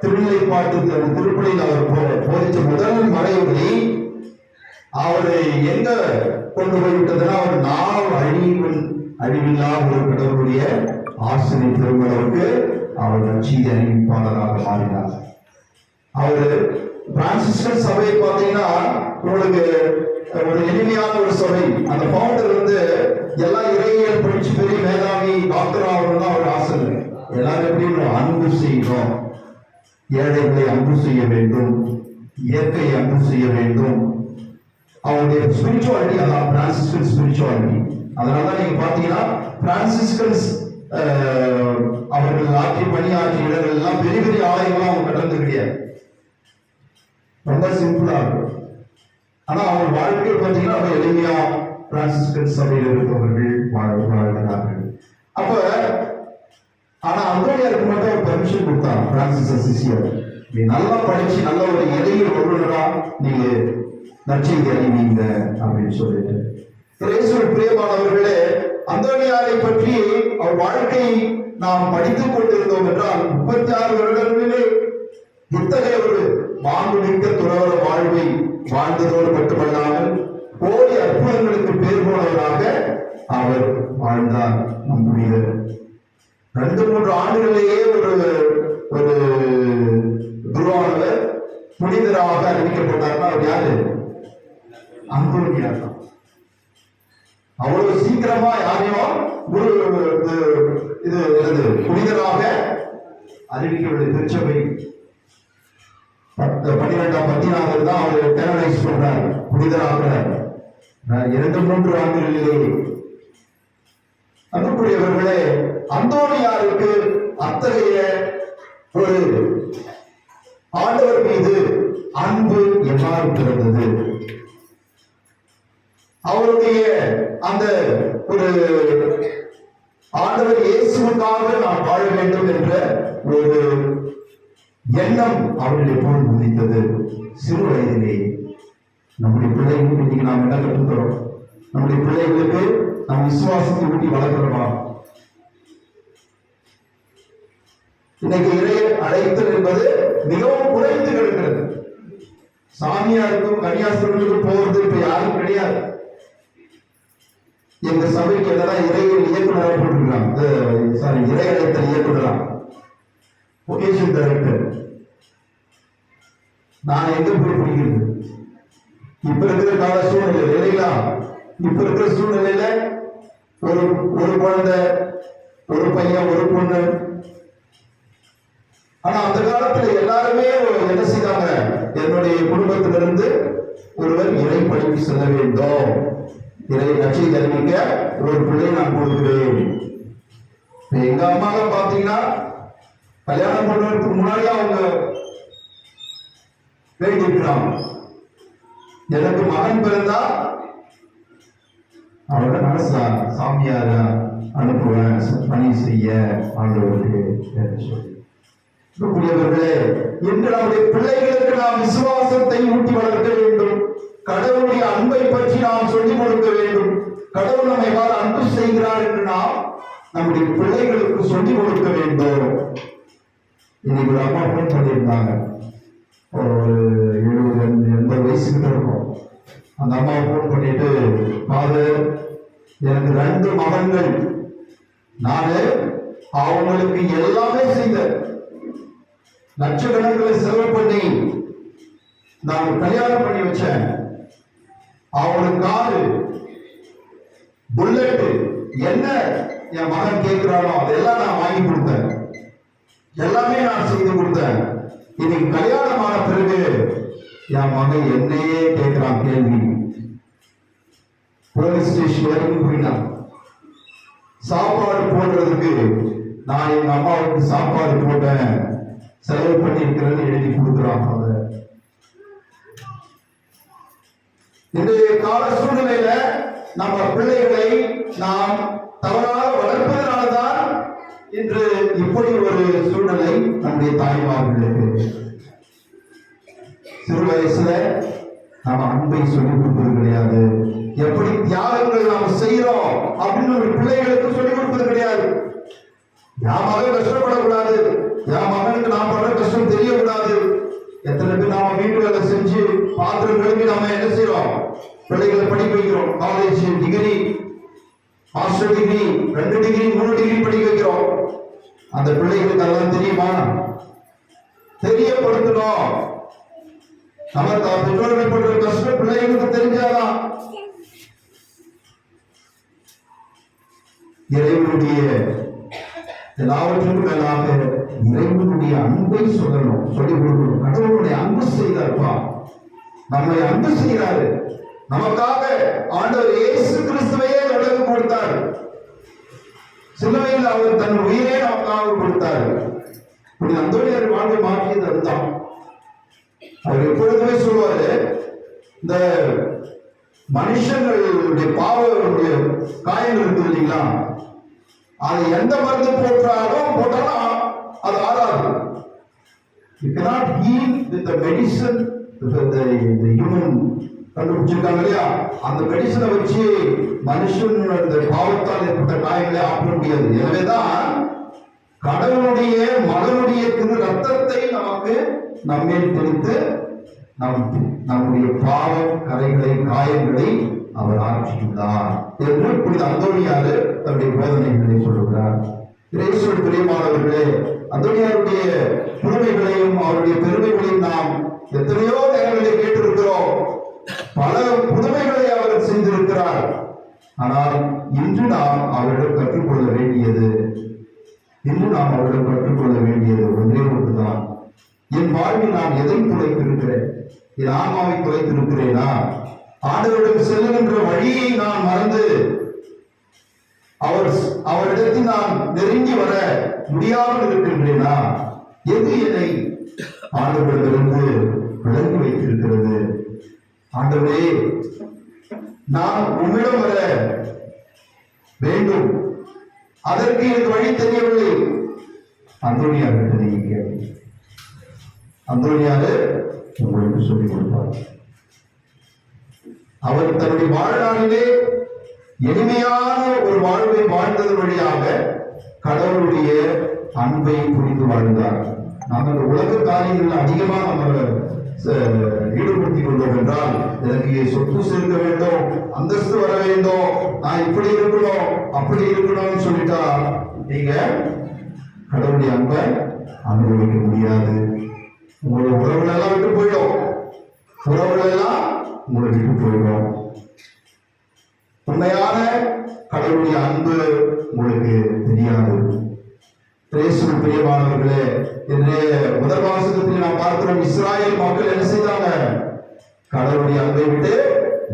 திருநிலைப்பாட்டு திருப்பலியில் அவர் போதிச்ச முதல் மறைவுரை அவரை எங்க கொண்டு போய்விட்டதுன்னா அவர் நாம் அழிவில்லா ஒரு கடவுளுடைய ஆசிரியர் பெருமளவுக்கு அவர் நற்செய்தி அறிவிப்பாளராக மாறினார். அவர் பிரான்சிஸ்கன் சபையை பார்த்தீங்கன்னா உங்களுக்கு ஒரு எளிமையான ஒரு சபை. அந்த பவுண்டர் எல்லாம் இறையியல் படிச்சு பெரிய மேதாவி டாக்டர் ஆகணும் தான் அவர் ஆசை. எல்லாரும் எப்படி அன்பு செய்யணும், ஏழைகளை அன்பு செய்ய வேண்டும், இயற்கையை அன்பு செய்ய வேண்டும். அவருடைய ஸ்பிரிச்சுவாலிட்டி அதான் பிரான்சிஸ்கன் ஸ்பிரிச்சுவாலிட்டி. அதனாலதான் நீங்க பாத்தீங்கன்னா பிரான்சிஸ்கன்ஸ் அவர்கள் ஆட்சி பணியாற்றிய இடங்கள் எல்லாம் பெரிய பெரிய ஆலயங்கள்லாம் அவங்க கட்டது கிடையாது, ரொம்ப சிம்பிளா இருக்கும். ஆனா அவங்க வாழ்க்கை பார்த்தீங்கன்னா அவங்க எளிமையா பிரான்சிஸ்கன் சபையில் இருப்பவர்கள் வாழ்கிறார்கள். அப்ப ஆனா அந்தோனியாருக்கு மட்டும் ஒரு பெர்மிஷன் கொடுத்தாங்க பிரான்சிஸ் அசிசியர், நீ நல்லா படிச்சு நல்ல ஒரு இறையியல் வல்லுநரா நீங்க நற்செய்தி அறிவிங்க அப்படின்னு சொல்லிட்டு. இயேசுவின் பிரியமானவர்களே, அந்தோனியாரை பற்றி அவர் வாழ்க்கையை நாம் படித்துக் கொண்டிருந்தோம் என்றால் 36 வருடங்களிலே இத்தகைய ஒரு மாண்புமிக்க துறவற வாழ்வை வாழ்ந்ததோடு மட்டுமல்லாமல் கோடி அற்புதங்களுக்கு பேர் போனவராக அவர் வாழ்ந்தார். நம்முடைய 2-3 ஆண்டுகளிலேயே ஒரு குருவானவர் புனிதராக அறிவிக்கப்பட்டார்னா அவர் யாரு? அந்தோனியார் தான். அவ்வளவு சீக்கிரமா யாரையும் குரு இது புனிதராக அறிவிக்கவில்லை. திருச்சபை 12-14 தான் அவர் கேனனைஸ் பண்றார், புனிதராகிறார். 2-3 ஆண்டுகளிலேயே. அன்புக்குரியவர்களே, அந்தோனியாருக்கு அத்தகைய ஒரு ஆண்டவர் மீது அன்பு எவ்வாறு பிறந்தது? அவருடைய அந்த ஒரு ஆண்டவர் இயேசுவுக்காக நாம் வாழ வேண்டும் என்ற ஒரு எண்ணம் அவர்கள் எப்போது உதித்தது? சிறு வயதிலே. நம்முடைய பிள்ளைகளுக்கு இன்னைக்கு நாம் என்ன கற்றுக்கிறோம்? நம்முடைய பிள்ளைகளுக்கு நாம் விசுவாசத்தை ஊட்டி வளர்க்கிறோமா? இன்னைக்கு இறை அழைத்தல் என்பது மிகவும் குறைந்து கிடக்கிறது. சாமியாருக்கும் கன்னியாஸ்திரிகளுக்கும் போவது இப்ப யாரும் கிடையாது. எங்க சபைக்கு எதனா இறையியல் இயக்குநராக போட்டிருக்காங்க, இறை அழைத்தல் இயக்குநரா, ஒகேஷன் டைரக்டர். நான் எங்க போய் பிடிக்கிறது? இப்ப இருக்கிற கால சூழ்நிலை இல்லைங்களா? இப்ப இருக்கிற சூழ்நிலையில ஒரு குழந்தை, ஒரு பையன், ஒரு பொண்ணு. ஆனா அந்த காலத்துல எல்லாருமே என்ன செய்தாங்க? என்னுடைய குடும்பத்திலிருந்து ஒருவர் இறை பணிக்கு செல்ல வேண்டும், இறை நச்சை தெரிவிக்க ஒரு பிள்ளை நான் கொடுக்கிறேன். எங்க அம்மாவை பாத்தீங்கன்னா கல்யாணம் பண்றதுக்கு முன்னாடி அவங்க வேண்டியிருக்கிறாங்க, எனக்கு மகன் பிறந்தா அவரோட மனசா சாமியார அனுப்புவேன் பணி செய்ய ஆண்டவருக்கு சொல்லி. கூடியவர்களே, இன்று நம்முடைய பிள்ளைகளுக்கு நாம் விசுவாசத்தை ஊட்டி வளர்க்க வேண்டும். கடவுளுடைய அன்பை பற்றி நாம் சொல்லிக் கொடுக்க வேண்டும். கடவுள் நம்மை எவ்வாறு அன்பு செய்கிறார் என்று நாம் நம்முடைய பிள்ளைகளுக்கு சொல்லிக் கொடுக்க வேண்டும். இன்னைக்கு ஒரு அம்மா போன் பண்ணியிருந்தாங்க, ஒரு 70-80 வயசுக்கிட்ட இருக்கும். அந்த அம்மா போன் பண்ணிட்டு, ஃபாதர், எனக்கு 2 மகன்கள், நானு அவங்களுக்கு எல்லாமே செய்த லட்சக்கணக்கில் செலவு பண்ணி நான் கல்யாணம் பண்ணி வச்சேன். அவங்களுக்கு காரு, புல்லட், என்ன என் மகன் கேட்கிறானோ அதெல்லாம் நான் வாங்கி கொடுத்தேன், எல்லாமே நான் செய்து கொடுத்தேன். இன்னைக்கு கல்யாணமான பிறகு என் மகன் என்னையே கேட்கிறான் கேள்வி. போலீஸ் ஸ்டேஷன் வரைக்கும் போயிட்டான். சாப்பாடு போடுறதுக்கு நான் எங்க அம்மாவுக்கு சாப்பாடு போட்டேன், செலவு பண்ணி இருக்கிறது எழுதி கொடுக்குறான். இன்றைய கால சூழ்நிலையில நம்ம பிள்ளைகளை நாம் தவறாக வளர்ப்பதனால்தான் இன்று இப்படி ஒரு சூழ்நிலை நம்முடைய தாய்மார்களுக்கு. சிறு வயசுல நாம அன்பை சொல்லிக் கொடுப்பது கிடையாது, எப்படி தியாகங்கள் நாம் செய்யறோம் அப்படின்னு நம்ம பிள்ளைகளுக்கு சொல்லிக் கொடுப்பது கிடையாது. என் மகன் கஷ்டப்படக்கூடாது, என் மகனுக்கு நான் படுற கஷ்டம் தெரியக்கூடாது. எத்தனை பேர் நாம வீட்டு வேலை செஞ்சு பாத்திரம் கழுவி நாம என்ன செய்யறோம், பிள்ளைகளை படிக்க வைக்கிறோம். College degree, master degree, 2 degree 3 degree படிக்க வைக்கிறோம். அந்த பிள்ளைகளுக்கு அதெல்லாம் தெரியுமா? தெரியப்படுத்தணும். நம்ம பெற்றோர்கள் படுற கஷ்டம் பிள்ளைகளுக்கு தெரிஞ்சாதான். இறைவனுடைய எல்லாவற்றுக்கும் மேலாக இறைவனுடைய அன்பை சொல்லணும், சொல்லிக் கொடுக்கணும். கடவுளுடைய அன்பு செய்தார்ப்பா, நம்மை அன்பு செய்கிறாரு. நமக்காக ஆண்டவர் இயேசு கிறிஸ்துவையே உலகு கொடுத்தார். சிலுவையில் அவர் தன் உயிரே நமக்காக கொடுத்தார். இப்படி அந்தோனியார் வாழ்க்கை மாற்றியது அதுதான். அவர் எப்பொழுதுமே சொல்லுவாரு, இந்த மனுஷங்களுடைய பாவங்களுடைய காயங்கள் இருக்குது இல்லைங்களா, அது எந்த மருந்து போட்டாலும் அது ஆறாது. You cannot heal with the medicine, the human கண்டுபிடிச்சிருக்காங்க இல்லையா, அந்த மெடிசனை வச்சு மனுஷன் அந்த பாவத்தால் ஏற்பட்ட காயங்களை ஆற்ற முடியாது. எனவேதான் கடவுளுடைய மகனுடைய திரு ரத்தத்தை நமக்கு நம்மேல் தெளித்து நம்முடைய பாவ கரைகளை காயங்களை அவர் ஆற்றியுள்ளார் என்று புனித அந்தோனியார் தன்னுடைய போதனைகளை சொல்லுகிறார். இயேசுவின் பிரியமானவர்களே, அந்தோனியாருடைய புதுமைகளையும் அவருடைய பெருமைகளையும் நாம் எத்தனையோ நேரங்களில் கேட்டிருக்கிறோம். பல புதுமைகளை அவர் செய்திருக்கிறார். ஆனால் இன்று நாம் அவரிடம் கற்றுக்கொள்ள வேண்டியது ஒன்றே ஒன்றுதான். என் வாழ்வில் நான் எதை துளைத்திருக்கிறேன்? என் ஆன்மாவை துளைத்திருக்கிறேனா? ஆண்டவரிடம் செல்லுகின்ற வழியை நான் மறந்து அவரிடத்தில் நான் நெருங்கி வர முடியாமல் இருக்கின்றேனா? எது என்னை ஆண்டவரிடமிருந்து விலங்கி வைத்திருக்கிறது? ஆண்டவரே, நான் உம்மிடம் வர வேண்டும், அதற்கு எனக்கு வழி தெரியவில்லை. அந்தோனியார் அந்தோனியாரு உங்களுக்கு சொல்லிக் கொடுப்பார். அவர் தன்னுடைய வாழ்நாளிலே எளிமையான ஒரு வாழ்வை வாழ்ந்ததன் வழியாக கடவுளுடைய அன்பை புரிந்து வாழ்ந்தார். நாம் இந்த உலக காரியங்களில் அதிகமா நம்ம ஈடுபடுத்திக் கொண்டோம் என்றால், எனக்கு சொத்து சேர்க்க வேண்டும், அந்தஸ்து வர வேண்டும், நான் இப்படி இருக்கணும் அப்படி இருக்கணும்னு சொல்லிட்டா நீங்க கடவுளுடைய அன்பை அனுபவிக்க முடியாது. உங்களோட உறவுகள் எல்லாம் விட்டு போயிடும். உங்களை விட்டு போயிடும். உண்மையான கடவுளுடைய அன்பு உங்களுக்கு தெரியாது. இயேசுவின் பிரியமானவர்களே, இன்றைய முதல் வாசகத்தில் நாம் பார்க்கிறோம், இஸ்ராயேல் மக்கள் என்ன செய்தாங்க? கடவுளுடைய அன்பை விட்டு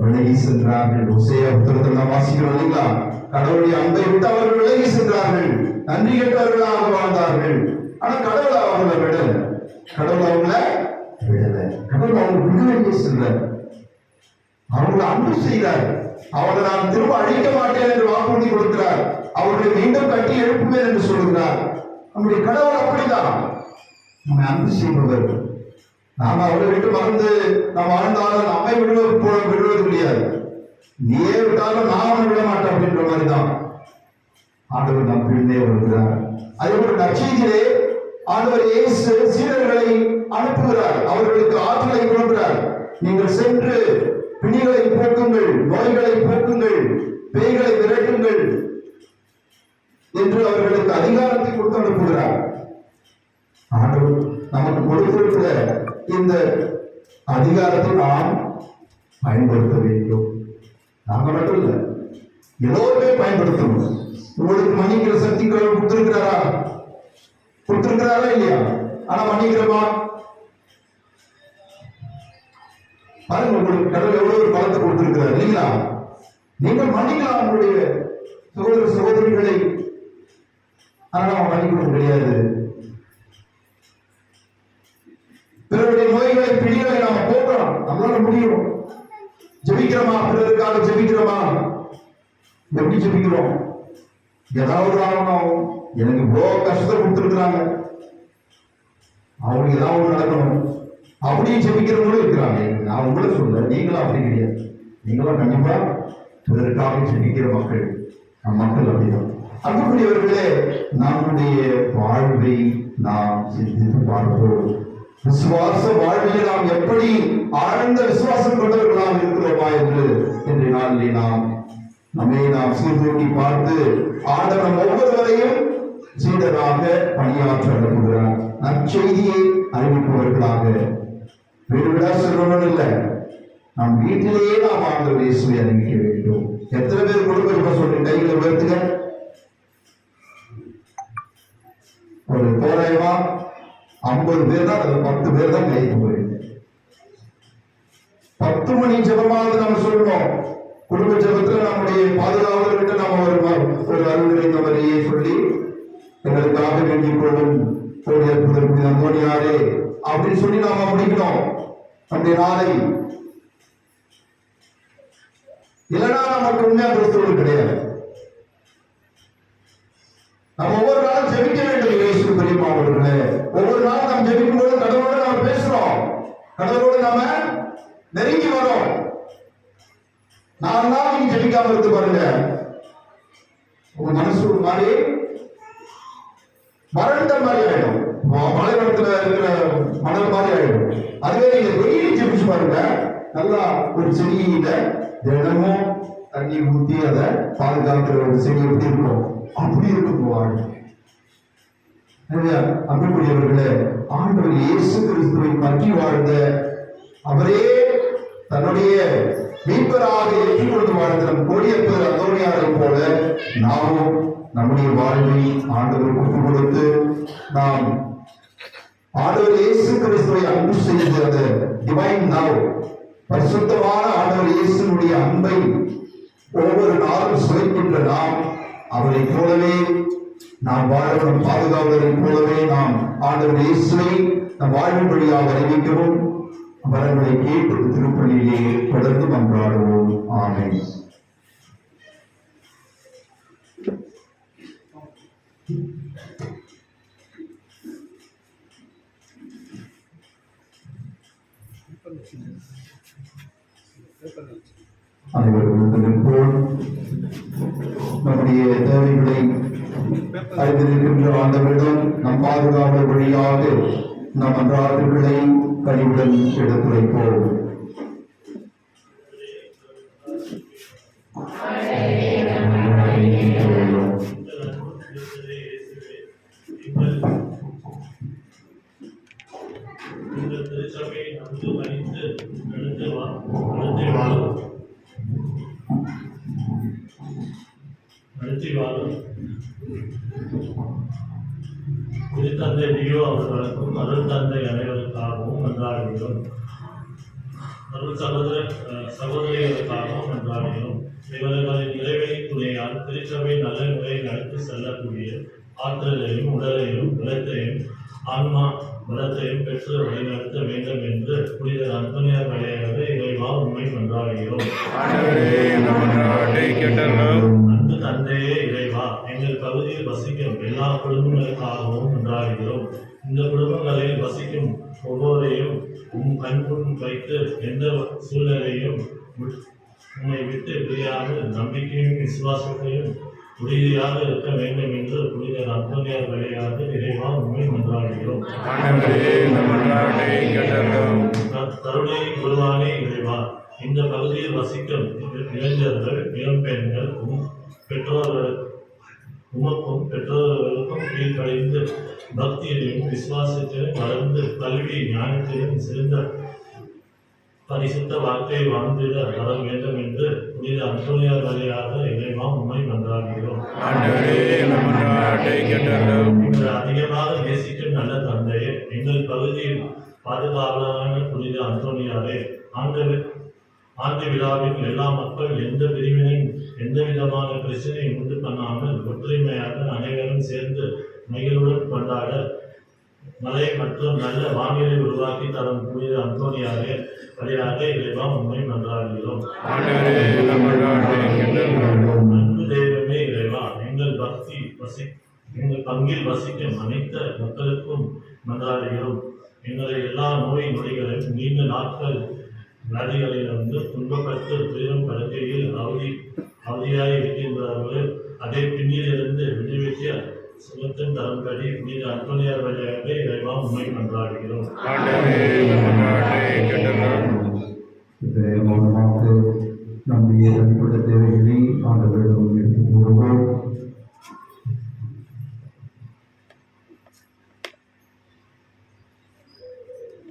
விலகி சென்றார்கள். ஓசேயா புத்தகத்தில் நாம் வாசிக்கிறோம் இல்லைங்களா? கடவுளுடைய அன்பை விட்டு அவர்கள் விலகி சென்றார்கள், நன்றி கெட்டவர்களாக வாழ்ந்தார்கள். ஆனா கடவுள் அவங்களை விடல. கடவுள் அவங்களை விடுதலை செல்ல அவர்களை அன்பு செய்கிறார். அவர்களை நான் திரும்ப அழிக்க மாட்டேன் என்று வாக்குறுதி கொடுக்கிறார். அவர்களை மீண்டும் கட்டி எழுப்புவேன் என்று சொல்கிறார். நம்முடைய கடவுள் அப்படிதான், நம்மை அன்பு செய்பவர். நாம அவரை விட்டு மறந்து நாம் வாழ்ந்தாலும் நம்மை விடுவது கிடையாது. நீயே விட்டாலும் நான் அவனை விட மாட்டேன் அப்படின்ற மாதிரி தான் ஆண்டவர் நம் பின்னே வருகிறார். அதே போல நற்செய்தியிலே ஆண்டவர் இயேசு சீடர்களை அனுப்புகிறார், அவர்களுக்கு ஆற்றலை கொடுக்கிறார். நீங்கள் சென்று பிணிகளை போக்குங்கள், நோய்களை போக்குங்கள், பேய்களை விரட்டுங்கள் என்று அவர்களுக்கு அதிகாரத்தை கொடுத்து அனுப்புகிறார். ஆண்டவர் நமக்கு கொடுத்திருக்கிற இந்த அதிகாரத்தை நாம் பயன்படுத்த வேண்டும். நாங்க மட்டும் இல்ல, எல்லோருமே பயன்படுத்தணும். உங்களுக்கு மன்னிக்கிற சக்தி கடவுள் கொடுத்திருக்கிறாரா இல்லையா? ஆனா மன்னிக்கிறோமா? பாருங்க, உங்களுக்கு கடவுள் எவ்வளவு ஒரு பலத்தை கொடுத்திருக்கிறார் இல்லைங்களா? நீங்கள் மன்னிக்கலாம் உங்களுடைய சகோதர சகோதரிகளை, ஆனா நம்ம மன்னிக்கிறது கிடையாது. பிறருடைய நோய்களை பிடிகளை நாம போக்கலாம், நம்மளால முடியும். ஜெபிக்கிறோமா? பிறருக்காக ஜெபிக்கிறோமா? எப்படி ஜெபிக்கிறோம்? ஏதாவது ஆகணும், எனக்கு இவ்வளோ கஷ்டத்தை கொடுத்துருக்குறாங்க, அவங்களுக்கு ஏதாவது நடக்கணும் அப்படியே ஜெபிக்கிறவங்களும் இருக்கிறாங்க. நான் உங்களை சொல்ல, நீங்களும் அப்படி கிடையாது. நீங்களும் கண்டிப்பா இதற்காக சிந்திக்கிற மக்கள் மக்கள் அப்படிதான். அன்புக்குரியவர்களே, நம்முடைய வாழ்வை நாம் சிந்தித்து பார்ப்போம். விசுவாச வாழ்விலே நாம் எப்படி ஆழ்ந்த விசுவாசம் கொண்டவர்களாக இருக்கிறோமா என்று இன்றைய நாளிலே நாம் சீர்தூக்கி பார்த்து ஆண்டவர் ஒவ்வொருவரையும் சீடராக பணியாற்ற அனுப்புகிறார். நற்செய்தியை அறிவிப்பவர்களாக வீடுவிடா சொல்லணும் இல்லை, நம் வீட்டிலேயே நாம் ஆண்டவர் இயேசுவை அறிவிக்க வேண்டும். எத்தனை பேர் கொடுக்க சொல்லி கைகளை உயர்த்துங்க. ஒரு தோராயமா 50 பேர் தான், 10 பேர் தான் கைக்கு போயிருக்கு. 10 மணி ஜெபமாவது நம்ம சொல்லணும். குடும்ப ஜெபத்துல நம்முடைய பாதுகாவலர்கிட்ட நம்ம ஒரு அருள் வரையை சொல்லி எங்களுக்காக வேண்டிக் கொள்ளும் அந்தோனியாரே அப்படின்னு சொல்லி நாம முடிக்கணும் நம்முடைய நாளை. இல்லைன்னா நமக்கு உண்மையா கிறிஸ்தவர்கள் கிடையாது. நம்ம ஒவ்வொரு நாளும் ஜெபிக்க வேண்டும். இயேசு பெரியம்மா அவர்களே, ஒவ்வொரு நாளும் நாம் ஜெபிக்கும் போது கடவுளோட நாம பேசுறோம், கடவுளோட நாம நெருங்கி வரோம். 4 நாள் நீங்க ஜெபிக்காம இருந்து பாருங்க, உங்க மனசு ஒரு மாதிரி வறண்ட மாதிரி ஆயிடும், மலைவனத்துல இருக்கிற மணல் மாதிரி ஆயிடும். அதுவே நீங்க டெய்லி ஜெபிச்சு பாருங்க, நல்லா ஒரு செடியில தினமும் தண்ணி ஊத்தி அதை பாதுகாக்கிற ஒரு செடி எப்படி இருக்கும், அப்படி இருக்கும் வாழ்க்கை. அன்புக்குரியவர்களே, ஆண்டவர் இயேசு கிறிஸ்துவை பற்றி வாழ்ந்த அவரே தன்னுடைய மீட்பராக ஏற்றுக்கொண்டு வாழ்ந்த நம் கோடியப்பர் அந்தோனியாரை போல நாமும் நம்முடைய வாழ்வை ஆண்டவருக்கு ஒப்புக் கொடுத்து நாம் ஆண்டவர் இயேசு கிறிஸ்துவை அன்பு செய்து அந்த டிவைன் லவ், பரிசுத்தமான ஆண்டவர் இயேசுனுடைய அன்பை ஒவ்வொரு நாளும் சுவைக்கின்ற நாம் அவரை போலவே நாம் வாழவும், பாதுகாவலரை போலவே நாம் ஆண்டவர் இயேசுவை நம் வாழ்வின் வழியாக அறிவிக்கவும் வரங்களை கேட்டு திருப்பலியிலே தொடர்ந்து மன்றாடுவோம். ஆமென். அனைவரும் போல் நம்முடைய தேவைகளை அறிந்திருக்கின்ற ஆண்டவரிடம் நம் பாதுகாவலர் வழியாக நம் அன்றாடங்களை கனிவுடன் எடுத்துரைப்போம். திருத்தந்தை லியோ அவர்களுக்கும் அருள் தந்தை அனைவருக்காகவும் மன்றாடுகிறோம். அருள் சகோதரிகளுக்காகவும் மன்றாடுகிறோம். இவர்களின் இறைவனின் துணையால் திருச்சபை நல்ல முறையில் நடத்தி செல்லக்கூடிய ஆற்றலையும் உடலையும் பலத்தையும் ஆன்மா பலத்தையும் பெற்று வழிநடத்த வேண்டும் என்று புனித அந்தோனியார் வழியாக இறைவா உண்மை மன்றாடுகிறோம். அன்பு தந்தையே இறைவா, எங்கள் பகுதியில் வசிக்கும் எல்லா குடும்பங்களுக்காகவும் மன்றாடுகிறோம். இந்த குடும்பங்களில் வசிக்கும் ஒவ்வொருவரையும் கண்முன் வைத்து எந்த சூழ்நிலையும் உண்மை விட்டு பிரியாமல் நம்பிக்கையும் விசுவாசத்தையும் உறுதியாக இருக்க வேண்டும் என்று புனித அந்தோனியார் வழியாக இறைவா உண்மை மன்றாடுகிறோம். கருணை குருவானே இறைவா, இந்த பகுதியில் வசிக்கும் இளைஞர்கள், இளம்பெண்கள் பெற்றோர்களுக்கும் கீழ்ப்படைந்து பக்தியிலும் விசுவாசத்திலும் வளர்ந்து கல்வி ஞானத்திலும் சிறந்த பரிசுத்த வாழ்க்கை வாழ்ந்திட வர வேண்டும் என்று புனித அந்தோனியார் வழியாக இறைவா உண்மை மன்றாடுகிறோம். அதிகமாக நேசிக்கும் நல்ல தந்தையே, எங்கள் பகுதியில் பாதுகாவலான புனித அந்தோனியாரே, ஆண்டு விழாவில் எல்லா மக்கள் எந்த பிரிவினையும் எந்த விதமான பிரச்சனையும் உண்டு பண்ணாமல் ஒற்றுமையாக அனைவரும் சேர்ந்து மகிழ்வுடன் கொண்டாட மழை மற்றும் நல்ல வானிலை உருவாக்கி தரும் புனித அந்தோனியாரே வழியாக இறைவா உண்மை மன்றாடுகிறோம். அன்பு தெய்வமே இறைவா, எங்கள் பங்கில் வசிக்கும் அனைத்து மக்களுக்கும் மன்றாடுகிறோம். எங்களை எல்லா நோய் நொடிகளையும் நீண்ட நாட்கள் வியாதிகளிலிருந்து துன்பப்பட்டு துயரம் படுக்கையில் அவதியாய் இருக்கின்றார்கள். அதை பின்னிலிருந்து விடுவிக்க சுமத்தின் தரும்படி புனித அந்தோனியார் வழியாக இறைவா உண்மை கொண்டாடுகிறோம். ஆண்டவரே உம் மன்றாட்டை கேட்டருளும். இன்றைய மூலமாக நம்முடைய தனிப்பட்ட தேவைகளை ஆண்டவரிடம் எடுத்துக் கூறுவோம்.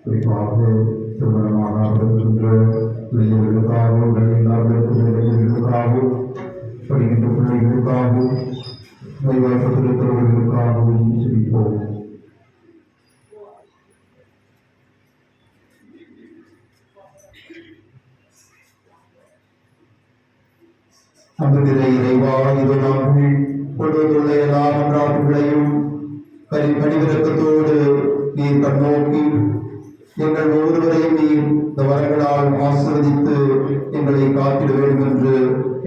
குறிப்பாக திருமணமாகாதிருக்கின்ற இளைஞர்களுக்காகவும் இளைஞர்களுக்காகவும் படிக்கின்ற பிள்ளைகளுக்காகவும் வைவாய்ப்பட்டிருக்கிறவர்களுக்காகவும் சிரிப்போம். அன்புநிறை இறைவா, இது நாங்கள் கொள்வதுள்ள எல்லா மன்றாட்டுகளையும் கனிவிரக்கத்தோடு நீர் கண்ணோக்கி எங்கள் ஒவ்வொருவரையும் நீர் இந்த வரங்களால் ஆசீர்வதித்து எங்களை காத்திட வேண்டும் என்று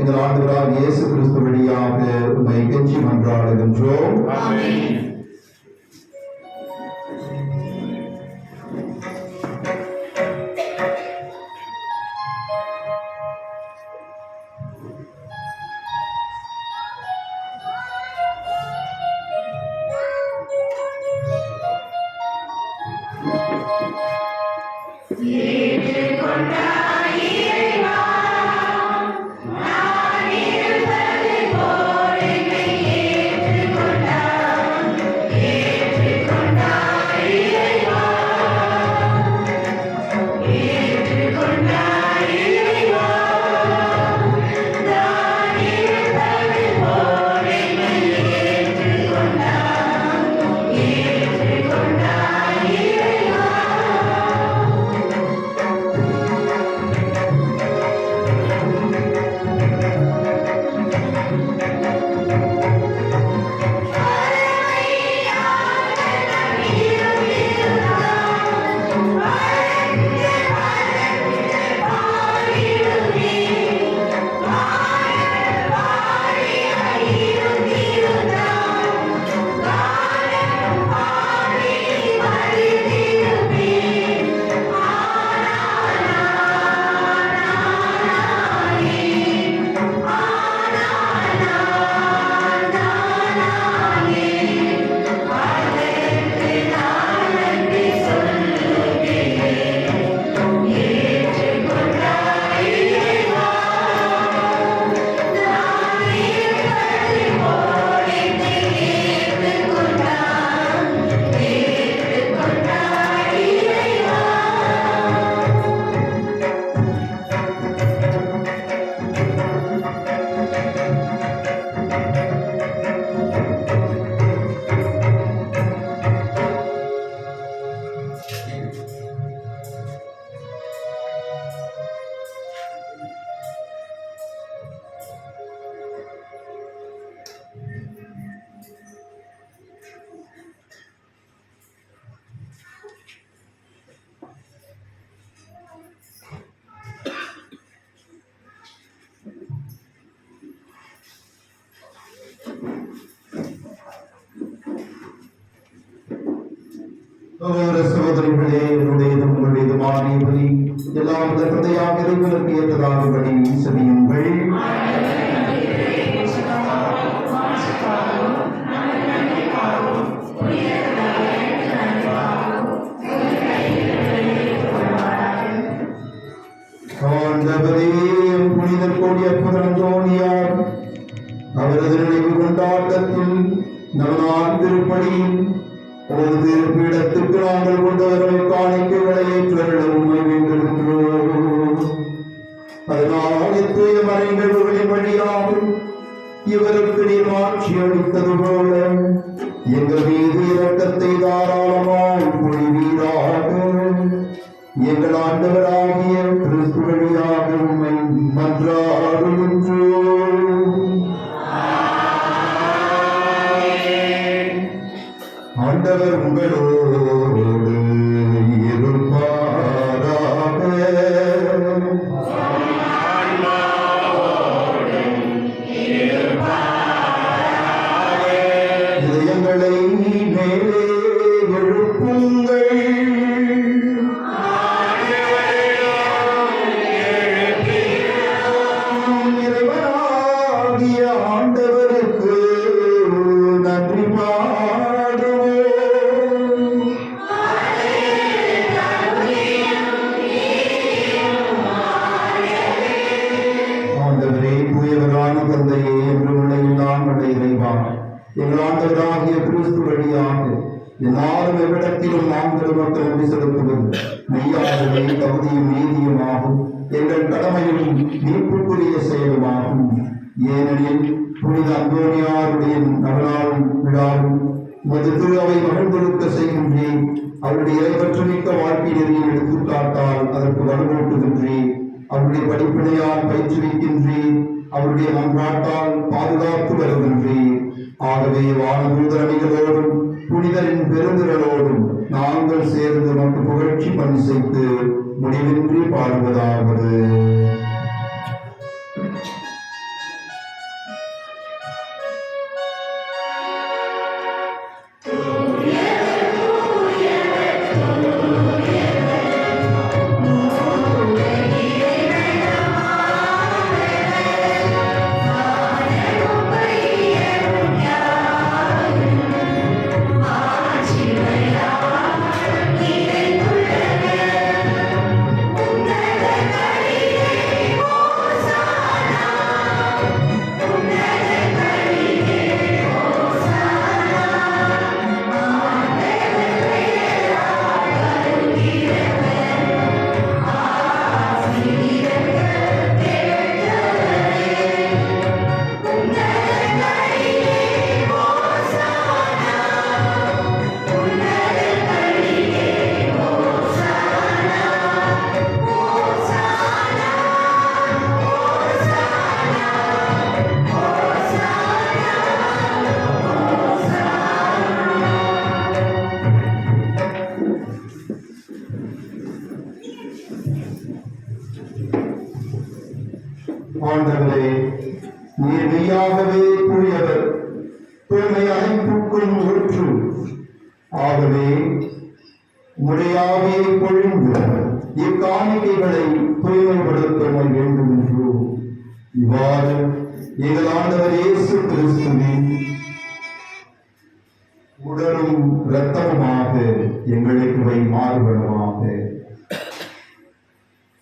எங்கள் ஆண்டவராக இயேசு கிறிஸ்து வழியாக உம்மை கெஞ்சி மன்றாடுகின்றோம். சகோதரிகளே, என்னுடையதும் உங்களுடையதுமான பலி எல்லாம் தந்தையாக இறைவனுக்கு ஏற்றதாகும்படி செவியுங்கள். புனிதர் கோடிய அந்தோனியார் அவரது நினைவு கொண்டாட்டத்தில் நவநாள் திருப்படியின் ஒரு திருப்பீடத்துக்கு நாங்கள் கொண்டவர்களை காணிக்கைகளை ஏற்றுள்ள உண்மை வேண்டுகின்றோம். அதனால் எத்தகைய மறைகளின் வழியாக இவருக்கு நீர் ஆட்சி அளித்தது போல எங்கள் மீது இரக்கத்தை தாராளமாய் பொழிவீராக. எங்கள் ஆண்டவராகிய கிறிஸ்து வழியாக உம்மை மன்றாடுகின்றோம். ஆண்டவர் உங்களோடு இருப்பாராக. இதயங்களை மேலே எழுப்புங்கள். என்னாலும் எவ்விடத்திலும் நாங்கள் மக்கள் நன்றி செலுத்துவது மெய்யாகவே தகுதியும் நீதியுமாகும், எங்கள் கடமையும் மீட்புக்குரிய செயலுமாகும். ஏனெனில் புனித அந்தோனியாருடைய நவநாள் விழாவும் உமது திரு அவை மகிழ்ந்திருக்க செய்கின்றேன். அவருடைய இறைவற்றமிக்க வாழ்க்கை நெறியை எடுத்துக்காட்டால் அதற்கு வலுவூட்டுகின்றேன். அவருடைய படிப்பினையால் பயிற்றுவிக்கின்றேன். அவருடைய மன்றாட்டால் பாதுகாத்து வருகின்றேன். ஆகவே வானதூதரணிகளோடும் புனிதரின் பெருந்திரளோடும் நாங்கள் சேர்ந்து நமக்கு புகழ்ச்சி பணி செய்து முடிவின்றி பாடுவதாவது. ஆண்டவரே, நீர் மெய்யாகவே தூயவர், தூய்மை அனைத்துக்கும் ஊற்று. ஆகவே முறையாவே பொழிந்து இக்காணிக்கைகளை தூய்மைப்படுத்த வேண்டும் என்று இவ்வாறு எங்கள் ஆண்டவர் இயேசு கிறிஸ்துவின் உடலும் இரத்தமுமாக எங்களுக்கு வை மாறுபடுமாக.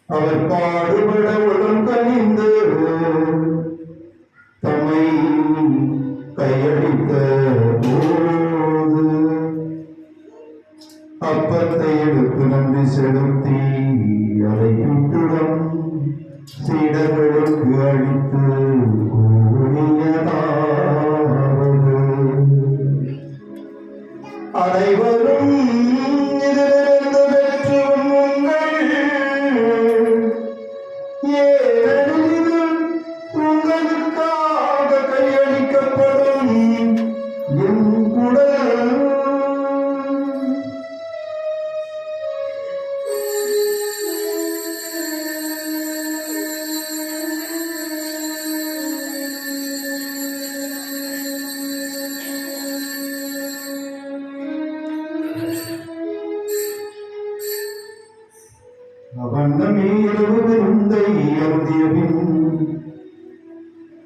அவர் பாடுபட உடன் கனிந்து தம்மை கையளித்த போது அப்பத்தை எடுத்து நன்றி செலுத்தி அதை விட்டுடன் சீடர்களுக்கு அளித்து கூறியதாவது, அனைவரும் இதிலிருந்து பெற்று உண்ணுங்கள். ஏனெனில் இது உங்களுக்காக கையளிக்கப்படும் என் உடல். அவண்ணமே எழுவதிருந்தை அருந்தியபின்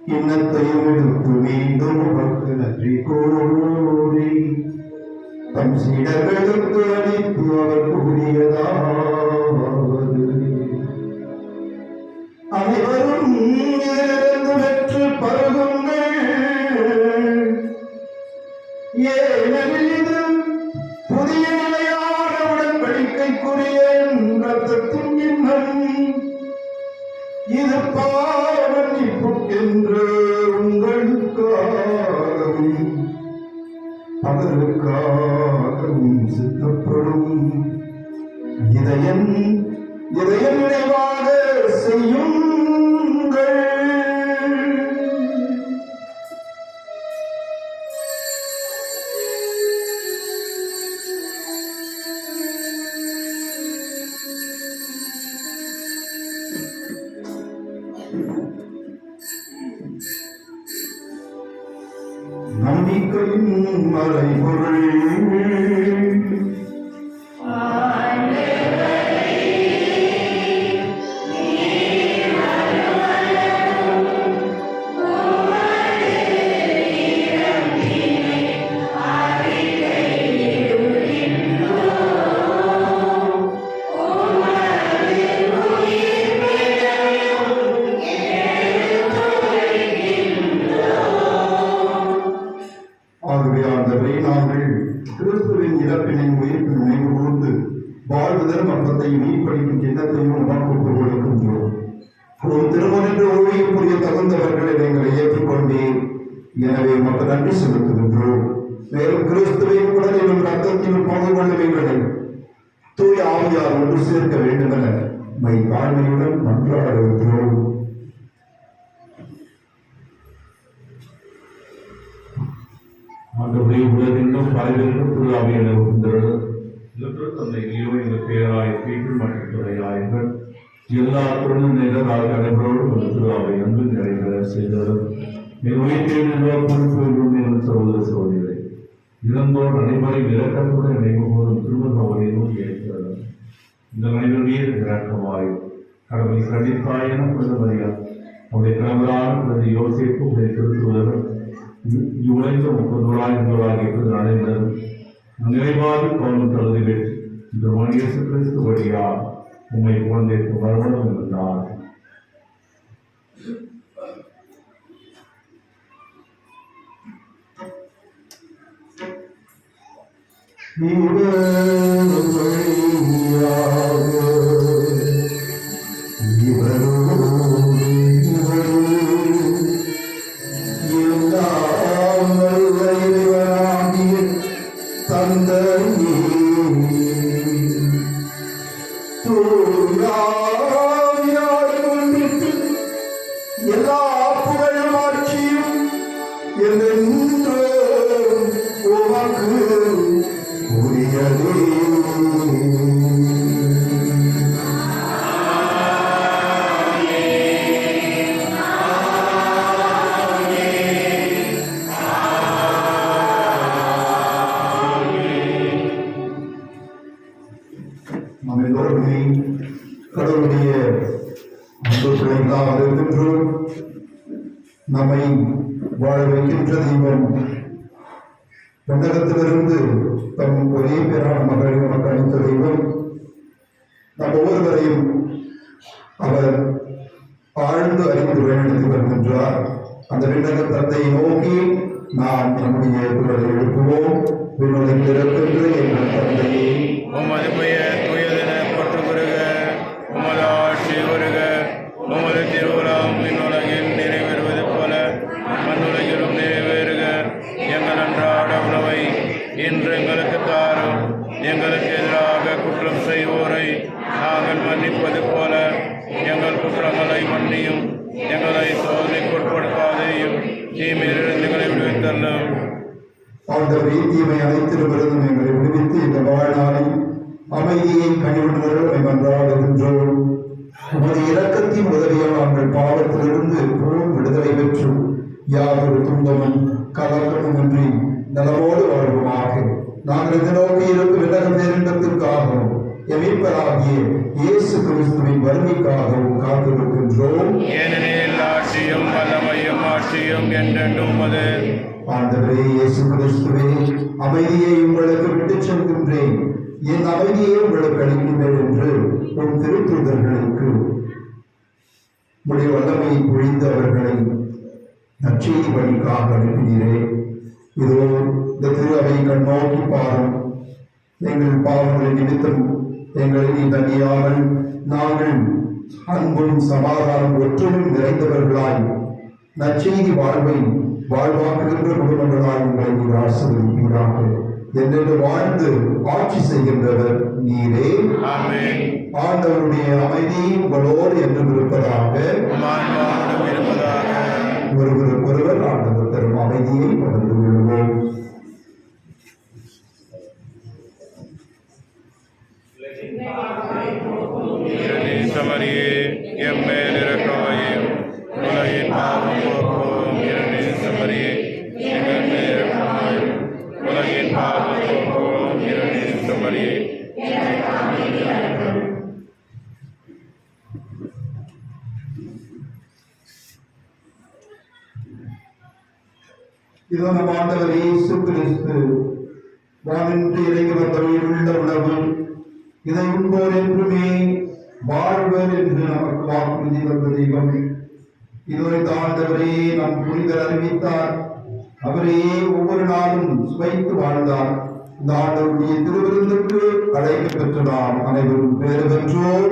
கிண்ணத்தையும் எடுத்து மீண்டும் உமக்கு நன்றி கூறி தம் சீடர்களுக்கு அளித்து அவர் கூறியதாவது, அனைவரும் இதிலிருந்து பெற்று பருகுங்கள். ஏனெனில் இது புதிய நிலையான உடன்படிக்கைக்குரிய இரத்தத்தின் கிண்ணம். இது பாவமன்னிப்புக்கென்று உங்களுக்காகவும் அவருக்காகவும் சித்தப்படும். இதயம் நினைவாக செய்யுங்கள். நம்பிக்கையின் மறைபொருள் ஆகவே ஆண்டவரே, நாங்கள் கிறிஸ்துவின் கிறிஸ்துவின் இறப்பினையும் உயிர்ப்பின் நினைவு கூர்ந்து வாழ்வுதல் மன்றத்தையும் மீட்பளிக்கும் சின்னத்தையும் உமக்கு ஒப்புக் கொடுக்கின்றோம். உன் திருமண ஊழியம் புரிய தகுந்தவர்களை நீங்கள் ஏற்றுக்கொண்டீர். எனவே உமக்கு நன்றி செலுத்துகின்றோம். மேலும் கிறிஸ்துவின் உடலிலும் ரத்தத்திலும் பங்கு கொள்ளும் எங்களை தூய ஆவியார் ஒன்று சேர்க்க வேண்டும் என மை தாழ்மையுடன் மன்றாடுகின்றோம். ஆண்டவரே, உலகெங்கும் பலவிலும் திருவிழாவியல் தந்தையோ எங்கள் பேராய் வீட்டில் மற்றும் துறையாயங்கள் எல்லா துறையும் நிகழாக அனைவரோடு ஒரு திருவிழாவை அன்பு நிறைவேற செய்தவர் உயிர்த்தெழும் சகோதர சகோதரிகளை இழந்தோர் அனைவரையும் இலக்கத்துடன் நினைவுபோதும் திருமணம் ஏற்கிறது. இந்த அனைவருடைய இறக்கமாய் கடவுளை கண்டிப்பாயன புனிதமரியா அவருடைய கணவரான யோசிப்பு உடைய திருத்துவதர் இவ்வுலக 30,000 நடைபெறும் நிறைவாக கவனம் தகுதி பெற்று இந்த இயேசு கிறிஸ்து வழியா உண்மை குழந்தைக்கு வரவணும் என்றார். எல்லா புகழும் ஆட்சியும் என்றென்றும் உமக்கு உரியதே. நாம் எல்லோருமே கடவுளுடைய அன்பு பிள்ளைகளாக இருக்கின்றோம். நம்மை வாழ வைக்கின்ற தெய்வம் விண்ணகத்திலிருந்து தம் ஒரே பேரான மகளை நமக்கு அளித்த தெய்வம் நம் ஒவ்வொருவரையும் அவர் ஆழ்ந்து அறிந்து வழிநடத்தி வருகின்றார். அந்த விண்ணக தந்தையை நோக்கி நாம் நம்முடைய குரலை எழுப்புவோம். விண்ணுலகில் இருக்கின்ற எங்கள் தந்தையை, உமது பெயர் தூயதென போற்று வருக, உமது ஆட்சி வருக, உமது திருவுளம் விண்ணுலகில் நிறைவேறுவது போல மண்ணுலகிலும் நிறைவேறுக. எங்கள் அன்றாட உணவை இன்று எங்களுக்கு தாரும். எங்களுக்கு எதிராக குற்றம் செய்வோரை நாங்கள் மன்னிப்பது போல எங்கள் குற்றங்களை மன்னியும். எங்களை சோதனைக்குட்படுத்தாதேயும், தீமையிலிருந்து எங்களை விடுவித்தள்ளும். ஆண்டவரே, தீமை அனைத்திலுமிருந்தும் எங்களை விடுவித்து இந்த வாழ்நாளில் அமைதியை கனிவுடன் மன்றாடுகின்றோம். உமது இரக்கத்தின் உதவியால் நாங்கள் பாவத்திலிருந்து பூர்ண விடுதலை பெற்று யாதொரு துன்பமும் கலக்கமுமின்றி நலமோடு வாழ்வோமாக. நாங்கள் இந்த நோக்கி இருக்கும் விண்ணக பேரின்பத்திற்காகவும் எமீட்பராகிய இயேசு கிறிஸ்துவின் வருகைக்காகவும் காத்திருக்கின்றோம். ஏனெனில் ஆட்சியும் வல்லமையும் ஆட்சியும் என்றென்றும் உமது. ஆண்டவரே இயேசு கிறிஸ்துவே, அமைதியை உங்களுக்கு விட்டுச் செல்கின்றேன், என் அமைதியை உங்களுக்கு அளிக்கின்றேன் என்று உன் திருத்தூதர்களுக்கு உடைய வல்லமையை பொழிந்து அவர்களை நற்செய்தி பணிக்காக அனுப்பினீரே. இதோ இந்த திரு அவை கண்ணோக்கி பாரும். எங்கள் பாவங்களை நிமித்தம் எங்களை நீ தண்டியாமல் நாங்கள் அன்பும் சமாதானம் ஒற்றுமையும் நிறைந்தவர்களாய் நற்செய்தி வாழ்வை வாழ்வாக்குகின்ற குடும்பங்களால் உங்களை நீர் ஆசீர்வதிப்பீராக. என்று வாழ்ந்து ஆட்சி செய்கின்றவர் நீரே. ஆமென். ஆண்டவருடைய அமைதி உங்களோடு என்றும் இருப்பதாக. ஒருவருக்கொருவர் ஆண்டவர் தரும் அமைதியை பகிர்ந்து கொள்வோம். சமரியே எம்மேல் இரக்கமாயும் உலகின் பாவம் போக்கும். இரண்டின் சமரியே எங்கள் மேல் இரக்கமாயும் உலகின் பாவம் போக்கும். இரண்டின் சமரியே இதோ நம் ஆண்டவர் இயேசு கிறிஸ்து வானின்று இறங்கி வந்த உயிருள்ள உணவு, இதை உண்போர் என்றுமே வாழ்வர் என்று நமக்கு வாக்குறுதி தந்த தெய்வம். இதோ இந்த ஆண்டவரே நம் புனிதர் அறிவித்தார். அவரே ஒவ்வொரு நாளும் சுவைத்து வாழ்ந்தார். இந்த ஆண்டவருடைய திருவிருந்துக்கு அழைக்க பெற்று நாம் அனைவரும் பேறு பெற்றோம்.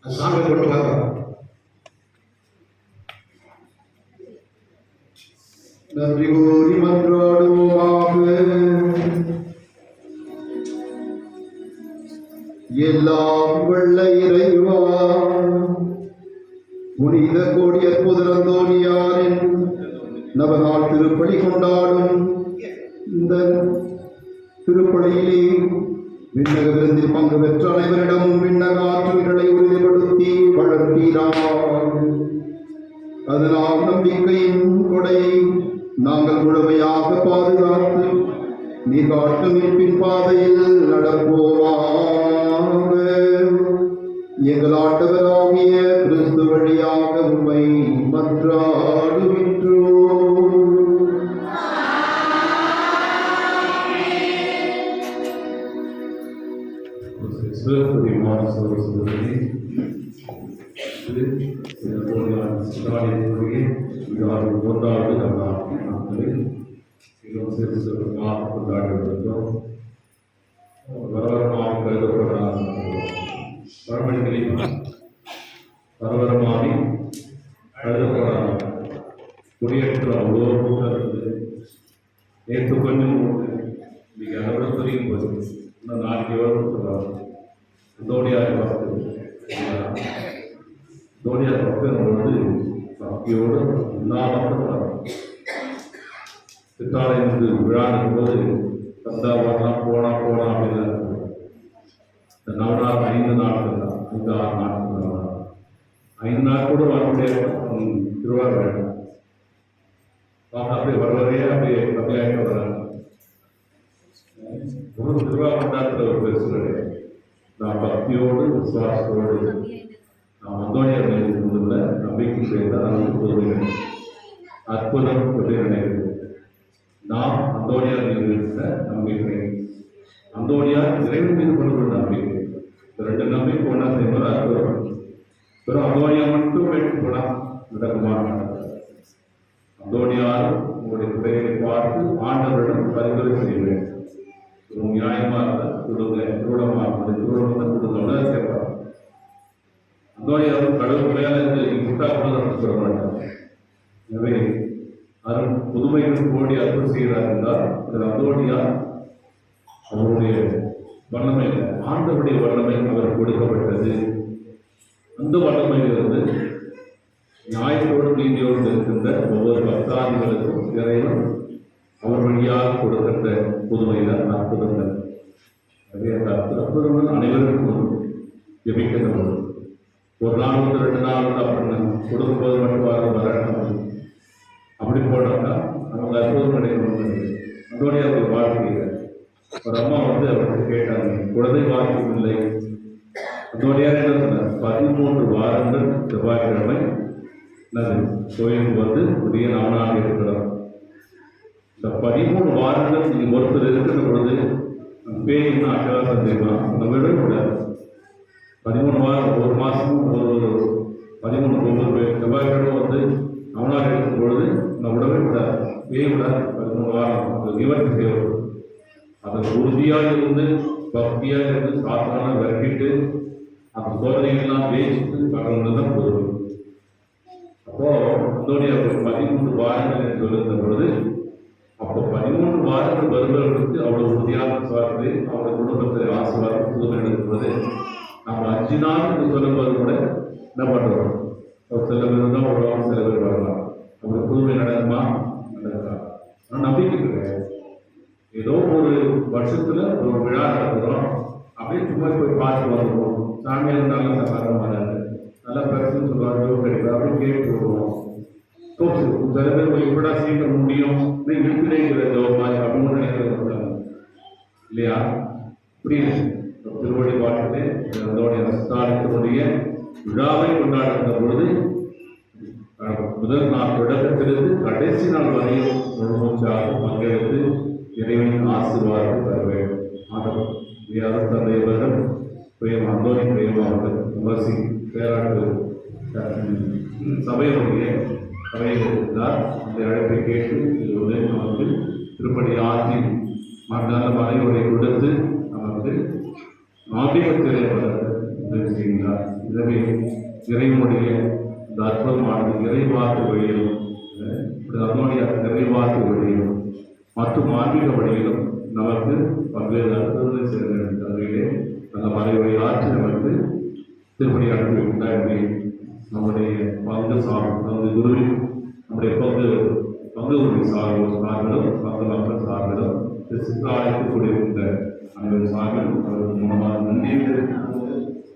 சாமி கொண்டு வாங்க. நன்றி கூறி மன்றாடுவோமாக. எல்லாம் வல்ல இறைவா, புனித கோடி அற்புத அந்தோனியாரின் நவநாள் திருப்பலி கொண்டாடும் இந்த திருப்பலியிலே விண்ணக விருந்தில் பங்கு பெற்ற அனைவரிடமும் விண்ணக ஆற்றல்களை உறுதிப்படுத்தி வளர்த்தீரார். அதனால் நம்பிக்கையின் கொடையை நாங்கள் முழுமையாக பாதுகாத்து நீர் காட்டும் மீட்பின் பாதையில் நடப்போமாக. எங்கள் ஆண்டவராகிய கிறிஸ்து வழியாக உம்மை மன்றாடுகின்றோம். சிறு சிறுமாக கொண்டாடுகிறோம். வரவரமாக கருதப்படுறாங்க வரவழைக்கிறீங்க வரவரமாகி கருதப்படுறாங்க குடியேற்ற அவ்வளோ கூட்டம் இருக்குது. நேற்று கொஞ்சம் இன்னைக்கு அதோட தெரியும் போது இன்னும் நாளைக்கு எவ்வளோ சொல்கிறாங்க தோனியார் பார்த்து தோனியார் பக்தர்களோடு பக்தியோடு எல்லா மக்களும் சித்தாலயத்துக்கு விழா இருக்கும்போது வந்தா வரலாம் போனா அப்படின்னு இந்த 4 நாள் 5 நாட்கள் தான் 5-6 நாட்கள் தான் 5 நாள் கூட வரக்கூடிய திருவாரூர் அப்படியே வரவே அப்படியே ஆகிட்டு வர்றாங்க. ஒரு திருவாரூர் கொண்டாடுற ஒரு பெருசு கிடையாது. நான் பக்தியோடு விசுவாசத்தோடு நான் அந்தோனியார் மீது கொண்டுள்ள நம்பிக்கை செய்தால் பொதுமை அற்புதம் எப்படி நினைக்கிறது. நாம் அந்தோனியார் மீது இருந்த நம்பிக்கை அந்தோனியார் இறைவன் மீது கொண்டுள்ள நம்பிக்கை இந்த 2 நம்பிக்கை ஒன்றா செய்வது அற்புதம். வெறும் அந்தோனியா மட்டும் வெற்றி போனால் நடக்குமான அந்தோனியார் உங்களுடைய குறைகளை பார்த்து ஆண்டவரிடம் பரிந்துரை செய்வேன். ஒரு நியாயமாக கொடுங்க திருடமாக கொடுங்க சேர்ப்பார். அந்தோனியார் கடவுள் மேலே விட்டா கூட சொல்ல மாட்டார். எனவே அதன் புதுமைகள் கோடி அற்புதம் செய்கிறார் என்றால் அதில் அந்தோனியார் அவருடைய வல்லமை ஆண்டவருடைய வல்லமை அவர் கொடுக்கப்பட்டது. அந்த வல்லமையிலிருந்து நியாயத்தோடு நீதியோடு இருக்கின்ற ஒவ்வொரு பக்தாதிகளுக்கும் இறைவன் அவர் வழியாக கொடுக்கின்ற புதுமைகள் அற்புதங்கள். அந்த அற்புதங்கள் அனைவருக்கும் ஜெபிக்கின்றன. ஒரு நாள் 2 நாள் அப்படின்னு கொடுக்கும்போது மட்டும் வரணும் அப்படி போனாக்கா அவங்க அற்புதம் கிடைக்கணும். அதோடைய ஒரு வாழ்க்கையில் ஒரு அம்மா அவருக்கு கேட்டாங்க, குழந்தை வாக்கியம் இல்லை. அதோடைய என்ன சொன்னார், 13 வாரங்கள் செவ்வாய்க்கிழமை கோயிலுக்கு புதிய நாவனாக இருக்கிறோம். இந்த 13 வாரங்கள் நீங்கள் ஒருத்தர் இருக்கிற பொழுது பேய்னா அட்டகாசம் செய்யலாம். நம்ம விட கூடாது. 13 வாரம் ஒரு மாதமும் ஒரு 13 செவ்வாய்க்கிழமை நாவனாக இருக்கும் பொழுது நம்ம விடவே கூடாது. பேய் விடாது. 13 வாரம் அது நிவர்த்தி செய்வது. அதை உறுதியாக இருந்து பக்தியாக இருந்து சாத்தான விரட்டிட்டு அந்த சோதனைகள்லாம் பேசிட்டு கடவுள் தான் பொருள். அப்போ அதோடைய 13 வாரங்கள் என்று சொல்லுகிற பொழுது அப்போ 13 வாரங்கள் வருபவர்களுக்கு அவ்வளவு உறுதியாக சார்ந்து அவருடைய குடும்பத்தை ஆசீர்வாதம் புதுமை எடுக்கும்போது நம்ம 5 நாள் என்று சொல்லும்போது கூட என்ன பண்ணுறோம், ஒரு சில பேர் தான் வருவாங்க, சில பேர் வரலாம். அவங்களுக்கு புதுமை நடக்குமா நடக்கலாம். ஆனால் நம்பிக்கை கிடையாது. ஏதோ ஒரு வருஷத்துல ஒரு விழா நடத்துகிறோம், அப்படியே சும்மா போய் பார்த்து வருவோம். சாமியாக இருந்தாலும் சகாரம் வராது, நல்லா பிரச்சனை சொல்லுவாங்க கிடையாது அப்படின்னு கேட்டு வருவோம். சில பேர் எப்படா சீக்கிரம் முடியும் இருக்கிறதோ அப்படின்னு நினைக்கிறது இல்லையா? இப்படி திருவடி பாட்டிலே அதோடைய ரஸ்தானத்தினுடைய விழாவை கொண்டாடுகிற பொழுது முதல் நாள் தொடக்கத்திலிருந்து கடைசி நாள் வரையும் முழுமூச்சாக பங்கெடுத்து இறைவனின் ஆசீர்வாதத்தை பெற வேண்டும். ஆண்டவர் தந்தையவர்கள் பிரேம் அந்தோனி பிரேமாவர்கள் விமர்சி பேராட்டு சபையுடைய சபையில் இருந்தார். அந்த அழைப்பை கேட்டு நமக்கு திருப்படி ஆற்றி நல்ல மனைவரை கொடுத்து நமக்கு ஆபிகத்திலே உதவி செய்கிறார். எனவே இறைவனுடைய இந்த அற்புதமானது நிறைவாக்கு வழியிலும் அதனுடைய நிறைவாக்கு வழியிலும் மற்றும் ஆன்மீக வழியிலும் நமக்கு பல்வேறு அற்புதங்களை செய்ய வேண்டும். தன்மையிலே அந்த மறைவை ஆற்றி நமக்கு திருப்படி அனுப்பிவிட்டார். நம்முடைய பங்கு நமது குருவின் நம்முடைய பங்கு உரிமை சார்களும் பங்கு மக்கள் சார்களும் சித்தாலயத்தில் கூடியிருக்கின்ற அனைவரும் சார்களும் அவர்கள் மூலமாக நன்றி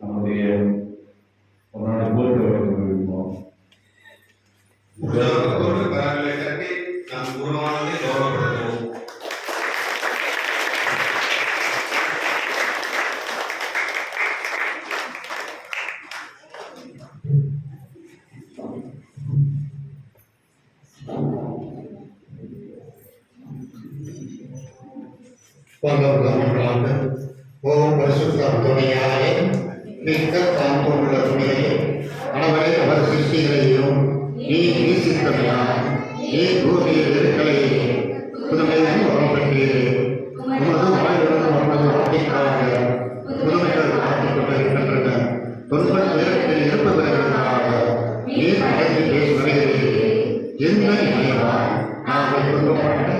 நம்முடைய போட்டு இருப்போம். ஓம் பரிசுத்த துணையாலே மிக்க காம்புள்ள துணையே அவரை அவர் சிருஷ்டிகளையும் நீ வீசித்தமையா நீ பூமியில் இருக்கலையே புதுமையும் நினைவாய் நாங்கள் துன்பப்பட்டு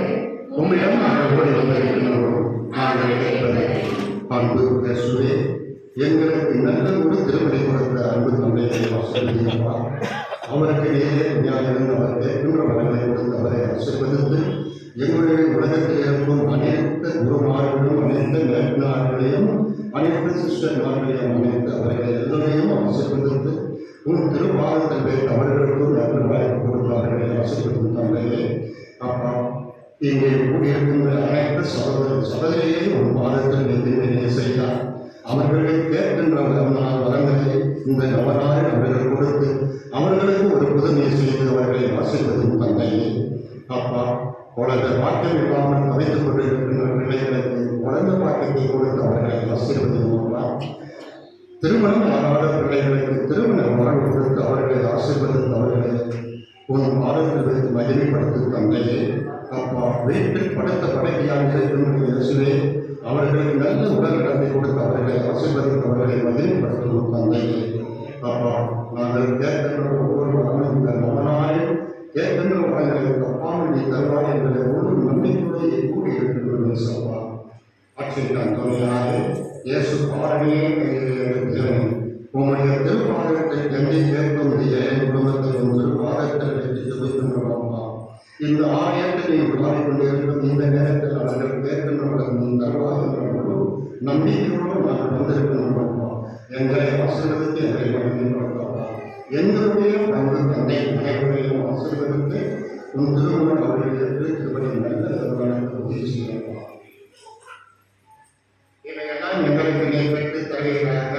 உம்மிடம் நாங்கள் ஓடி வந்திருக்கின்றோம். நாங்கள் கேட்பது அன்பு இயேசுவே, எங்களுக்கு நல்ல ஒரு திருப்பதி கொடுத்த அன்பு தந்தையை ஆசீர்வதிப்பா. அவருக்கு நேரே ஞாயிறு அவர் கேட்கின்ற வரங்களை கொடுத்து அவரை ஆசீர்வதித்து எங்களுடைய உலகத்தில் இருக்கும் அனைத்து குருமார்களும் அனைத்து மேற்களார்களையும் அனைத்து சிஸ்டர்மார்களையும் அனைத்து அவர்களை எல்லோரையும் ஆசீர்வதித்து உன் திருப்பாதத்தில் வைத்து அவர்களுக்கும் நல்ல வாய்ப்பு கொடுத்து அவர்களை ஆசீர்வதித்தாங்களே. அப்பா, இங்கே கூடியிருக்கின்ற அனைத்து சகோதரியையும் உன் பாதத்தில் வைத்து செய்தார். அவர்களை கேட்கின்ற வரங்களை இந்த நவராறு அவர்கள் கொடுத்து அவர்களுக்கு ஒரு புதுமையை செய்து அவர்களை ஆசீர்வதிக்கும் தந்தையே. அப்பா, குழந்தை பாக்கியம் இல்லாமல் தவித்துக் கொண்டிருக்கின்ற பிள்ளைகளுக்கு குழந்தை பாக்கியத்தை கொடுத்து அவர்களை ஆசீர்வதிப்பார். திருமணம் ஆகாத பிள்ளைகளுக்கு திருமண வரவு கொடுத்து அவர்களை ஆசீர்வதித்து அவர்களை உன் பாதத்தில் வைத்து மகிமைப்படுத்தும் தந்தையே. அப்பா, வீட்டில் படுத்த படைக்கையாக இருக்கின்ற இயேசுவே, அவர்களுக்கு நல்ல உடல் நலத்தை கொடுத்து அவர்களை ஆசீர்வதித்து அவர்களை மகிமைப்படுத்தும் தந்தையே. அப்பா, நாங்கள் கேட்கின்ற ஒவ்வொரு வரமும் இந்த மகனாயும் கேட்கின்ற வரங்களை தப்பாமல் நீ தருவாய் எங்களை ஒரு நம்பிக்கையுடைய கூடி இருக்கின்ற சப்பா. ஆட்சியின் துணையாக இயேசு பாரணியே உம்முடைய திருப்பாதத்தை கண்டி கேட்கும் என் குடும்பத்தையும் திருப்பாதத்தில் வைத்து ஜெபிக்கின்றோம்ப்பா. இந்த ஆலயத்தை நீ பாடிக்கொண்டிருக்கும் இந்த நேரத்தில் அவர்கள் கேட்கின்றவர்கள் தருவார்கள் நம்பிக்கையோடு நாங்கள் வந்திருக்கின்றோம்ப்பா. எங்களை ஆசீர்வதித்து எங்களை வழங்குகின்றோம்ப்பா. எங்களுடைய பங்கு தந்தை அனைவரையும் ஆசீர்வதித்து உன் திருமணம் அவர்களுக்கு திருப்பதி நல்ல உதவி செய்யப்பா. இவையெல்லாம் எங்களுக்கு நீ பெற்று தருகிறாக.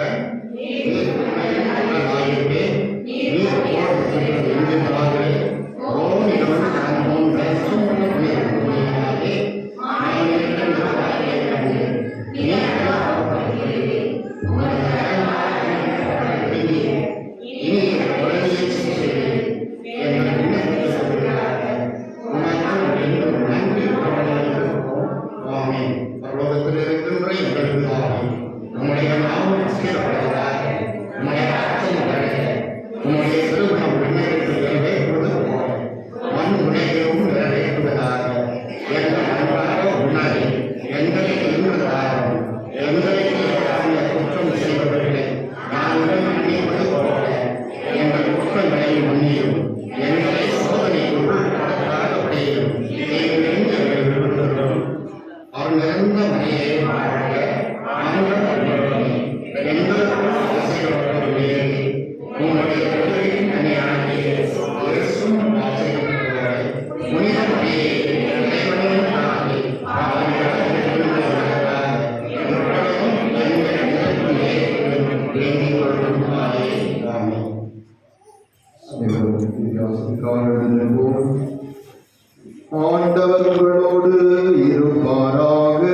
ஆண்டவர்களோடு இருப்பாராக.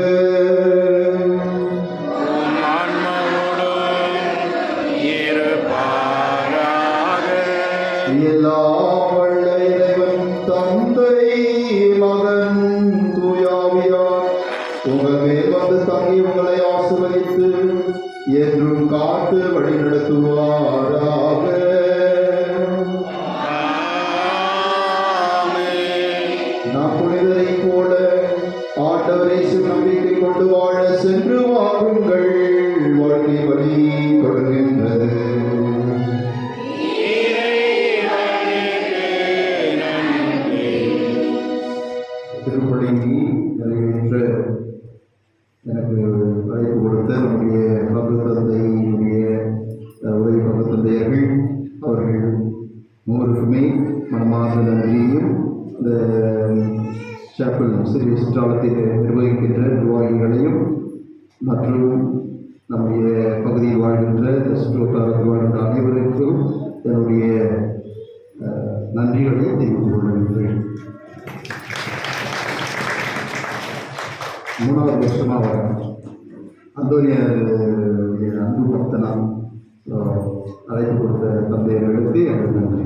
எல்லாம் வல்ல இறைவன் தந்தை மகன் தூயாவியார் உங்கள் மேல் வந்து தங்கி உங்களை ஆசீர்வதித்து என்றும் காத்து வழி நடத்துவாராக. நாம் புனிதரை போல ஆண்டவரை நம்பிக்கை கொண்டு வாழ சென்று வாருங்கள். வாழ்க்கை வழி தொடர்கின்றது. திருப்பலி நிறைவேற்ற எனக்கு அழைப்பு கொடுத்த நம்முடைய பங்கு தந்தையினுடைய உதவி பங்கு தந்தையர்கள் அவர்கள் மூவருக்குமே மனமார்ந்த நன்றியையும் இந்த சாப்பிள் சிறிய சிற்றாலத்தை நிர்வகிக்கின்ற நிர்வாகிகளையும் மற்றும் நம்முடைய பகுதியில் வாழ்கின்ற சுற்றுவட்டாரத்தில் வாழ்கின்ற அனைவருக்கும் என்னுடைய நன்றிகளை தெரிவித்துக் கொள்கின்றேன். 3வது வருஷமாக வரேன். அந்தோனியாருடைய அன்பு பக்தனாம் அழைப்பு கொடுத்த தந்தையர்களுக்கு எனக்கு நன்றி.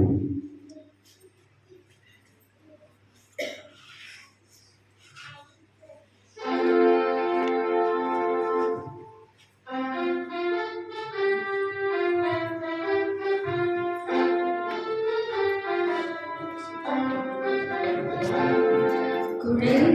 என்